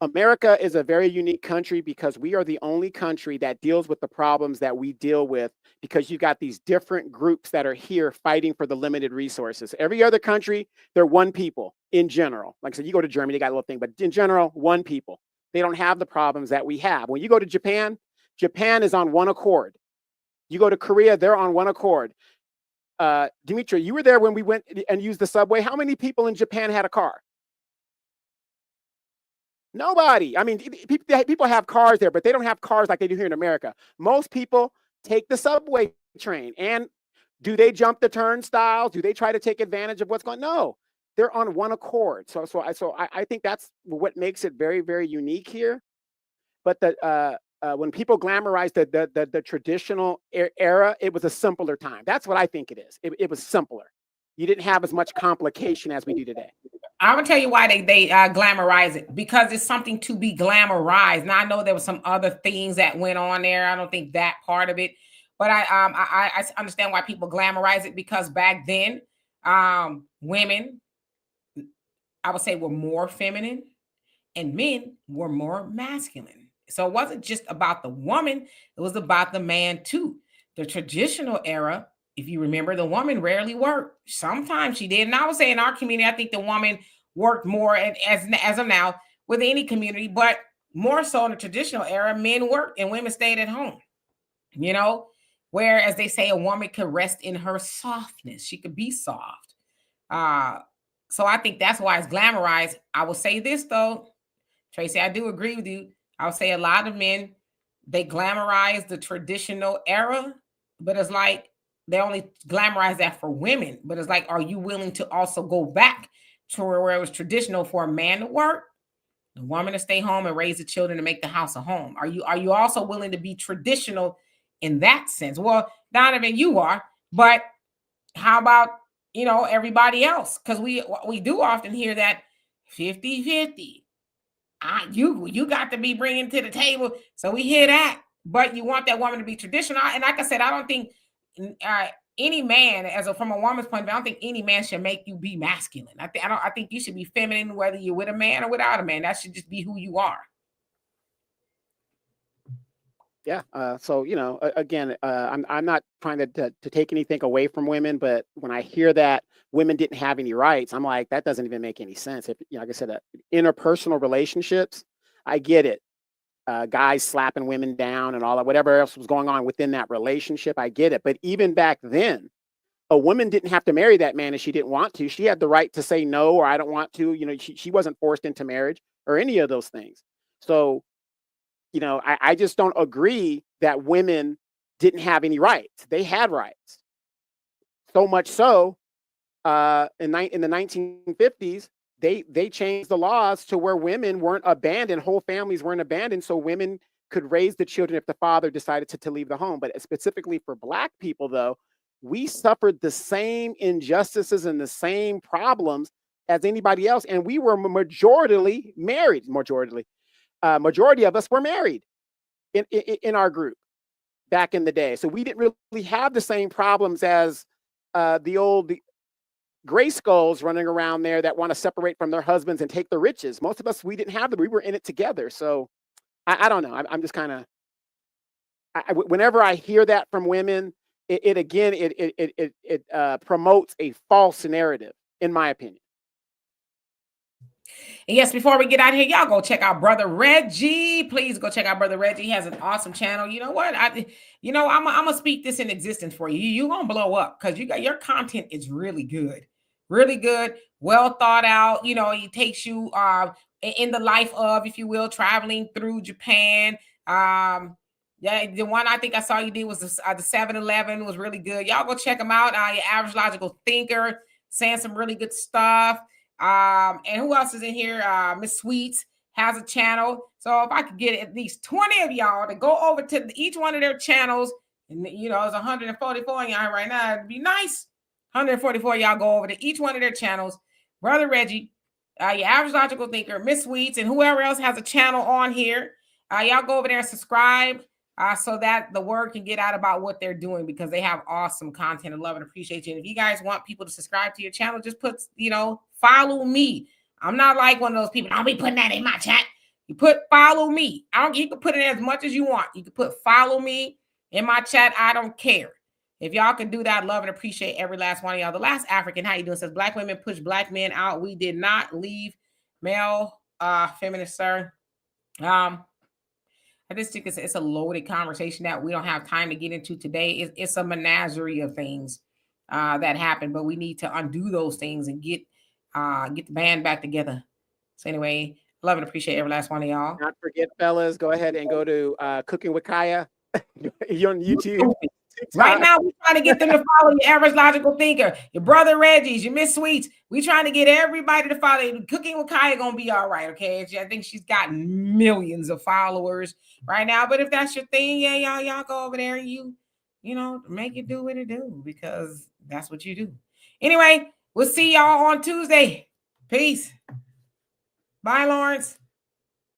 Speaker 2: America is a very unique country because we are the only country that deals with the problems that we deal with because you've got these different groups that are here fighting for the limited resources. Every other country, they're one people in general. Like I said, you go to Germany, they got a little thing, but in general, one people. They don't have the problems that we have. When you go to Japan, Japan is on one accord. You go to Korea, they're on one accord. Dimitri, you were there when we went and used the subway. How many people in Japan had a car? Nobody. I mean, people have cars there, but they don't have cars like they do here in America. Most people take the subway train. And do they jump the turnstiles? Do they try to take advantage of what's going on? No, they're on one accord. So I think that's what makes it very, very unique here. But when people glamorize the traditional era, it was a simpler time. That's what I think it is. It was simpler. You didn't have as much complication as we do today.
Speaker 1: I'm gonna tell you why they glamorize it, because it's something to be glamorized. Now I know there were some other things that went on there. I don't think that part of it, but I understand why people glamorize it, because back then, women, I would say, were more feminine and men were more masculine. So it wasn't just about the woman, it was about the man too. The traditional era, if you remember, the woman rarely worked. Sometimes she did. And I would say in our community, I think the woman worked more as of now with any community, but more so in the traditional era, men worked and women stayed at home. Whereas they say a woman could rest in her softness. She could be soft. So I think that's why it's glamorized. I will say this though, Tracy, I do agree with you. I would say a lot of men, they glamorize the traditional era, but it's like they only glamorize that for women. But it's like, are you willing to also go back to where it was traditional for a man to work, the woman to stay home and raise the children and make the house a home? Are you also willing to be traditional in that sense? Well, Donovan, you are, but how about, everybody else? Because we do often hear that 50-50. You got to be bringing to the table. So we hear that, but you want that woman to be traditional. And like I said, I don't think any man, from a woman's point of view, I don't think any man should make you be masculine. I think you should be feminine, whether you're with a man or without a man. That should just be who you are.
Speaker 2: Yeah. So again, I'm not trying to take anything away from women, but when I hear that women didn't have any rights, I'm like, that doesn't even make any sense. If like I said, interpersonal relationships, I get it. Guys slapping women down and all that, whatever else was going on within that relationship, I get it. But even back then, A woman didn't have to marry that man if she didn't want to. She had the right to say no, or I don't want to. You know, she wasn't forced into marriage or any of those things. So, you know, I just don't agree that women didn't have any rights. They had rights. So much so, in the 1950s, they changed the laws to where women weren't abandoned, whole families weren't abandoned, so women could raise the children if the father decided to leave the home. But specifically for Black people, though, we suffered the same injustices and the same problems as anybody else, and we were majority married. Majority of us were married in our group back in the day, so we didn't really have the same problems as the old gray skulls running around there that want to separate from their husbands and take the riches. Most of us, we didn't have them. We were in it together. So I don't know. I'm just kind of, whenever I hear that from women, it promotes a false narrative, in my opinion.
Speaker 1: And yes, before we get out of here, y'all go check out Brother Reggie. Please go check out Brother Reggie. He has an awesome channel. You know what? I'm gonna speak this in existence for you. You're gonna blow up because your content is really good. Really good, well thought out. You know, it takes you in the life of, if you will, traveling through Japan. Yeah, the one I think I saw you did was the 7-Eleven was really good. Y'all go check them out. Your Average Logical Thinker saying some really good stuff. And who else is in here? Miss Sweets has a channel. So if I could get at least 20 of y'all to go over to each one of their channels, and you know, it's 144 y'all right now, it'd be nice. 144 y'all go over to each one of their channels. Brother Reggie, your Average Logical Thinker, Miss Sweets, and whoever else has a channel on here. Y'all go over there and subscribe so that the word can get out about what they're doing, because they have awesome content. I love and appreciate you. And if you guys want people to subscribe to your channel, just put, follow me. I'm not like one of those people, I'll be putting that in my chat. You put follow me. You can put it as much as you want. You can put follow me in my chat. I don't care. If y'all can do that, love and appreciate every last one of y'all. The last African, how you doing, says Black women push Black men out. We did not leave male feminist, sir. I just think it's a loaded conversation that we don't have time to get into today. It's a menagerie of things that happen, but we need to undo those things and get the band back together. So anyway, love and appreciate every last one of y'all.
Speaker 2: Not forget, fellas, go ahead and go to Cooking with Kaya. You're on YouTube.
Speaker 1: Right now, we're trying to get them to follow your Average Logical Thinker, your Brother Reggie's, your Miss Sweets. We're trying to get everybody to follow. Cooking with Kaya gonna be all right, okay? I think she's got millions of followers right now. But if that's your thing, yeah, y'all go over there and you make it do what it do, because that's what you do. Anyway, we'll see y'all on Tuesday. Peace. Bye, Lawrence.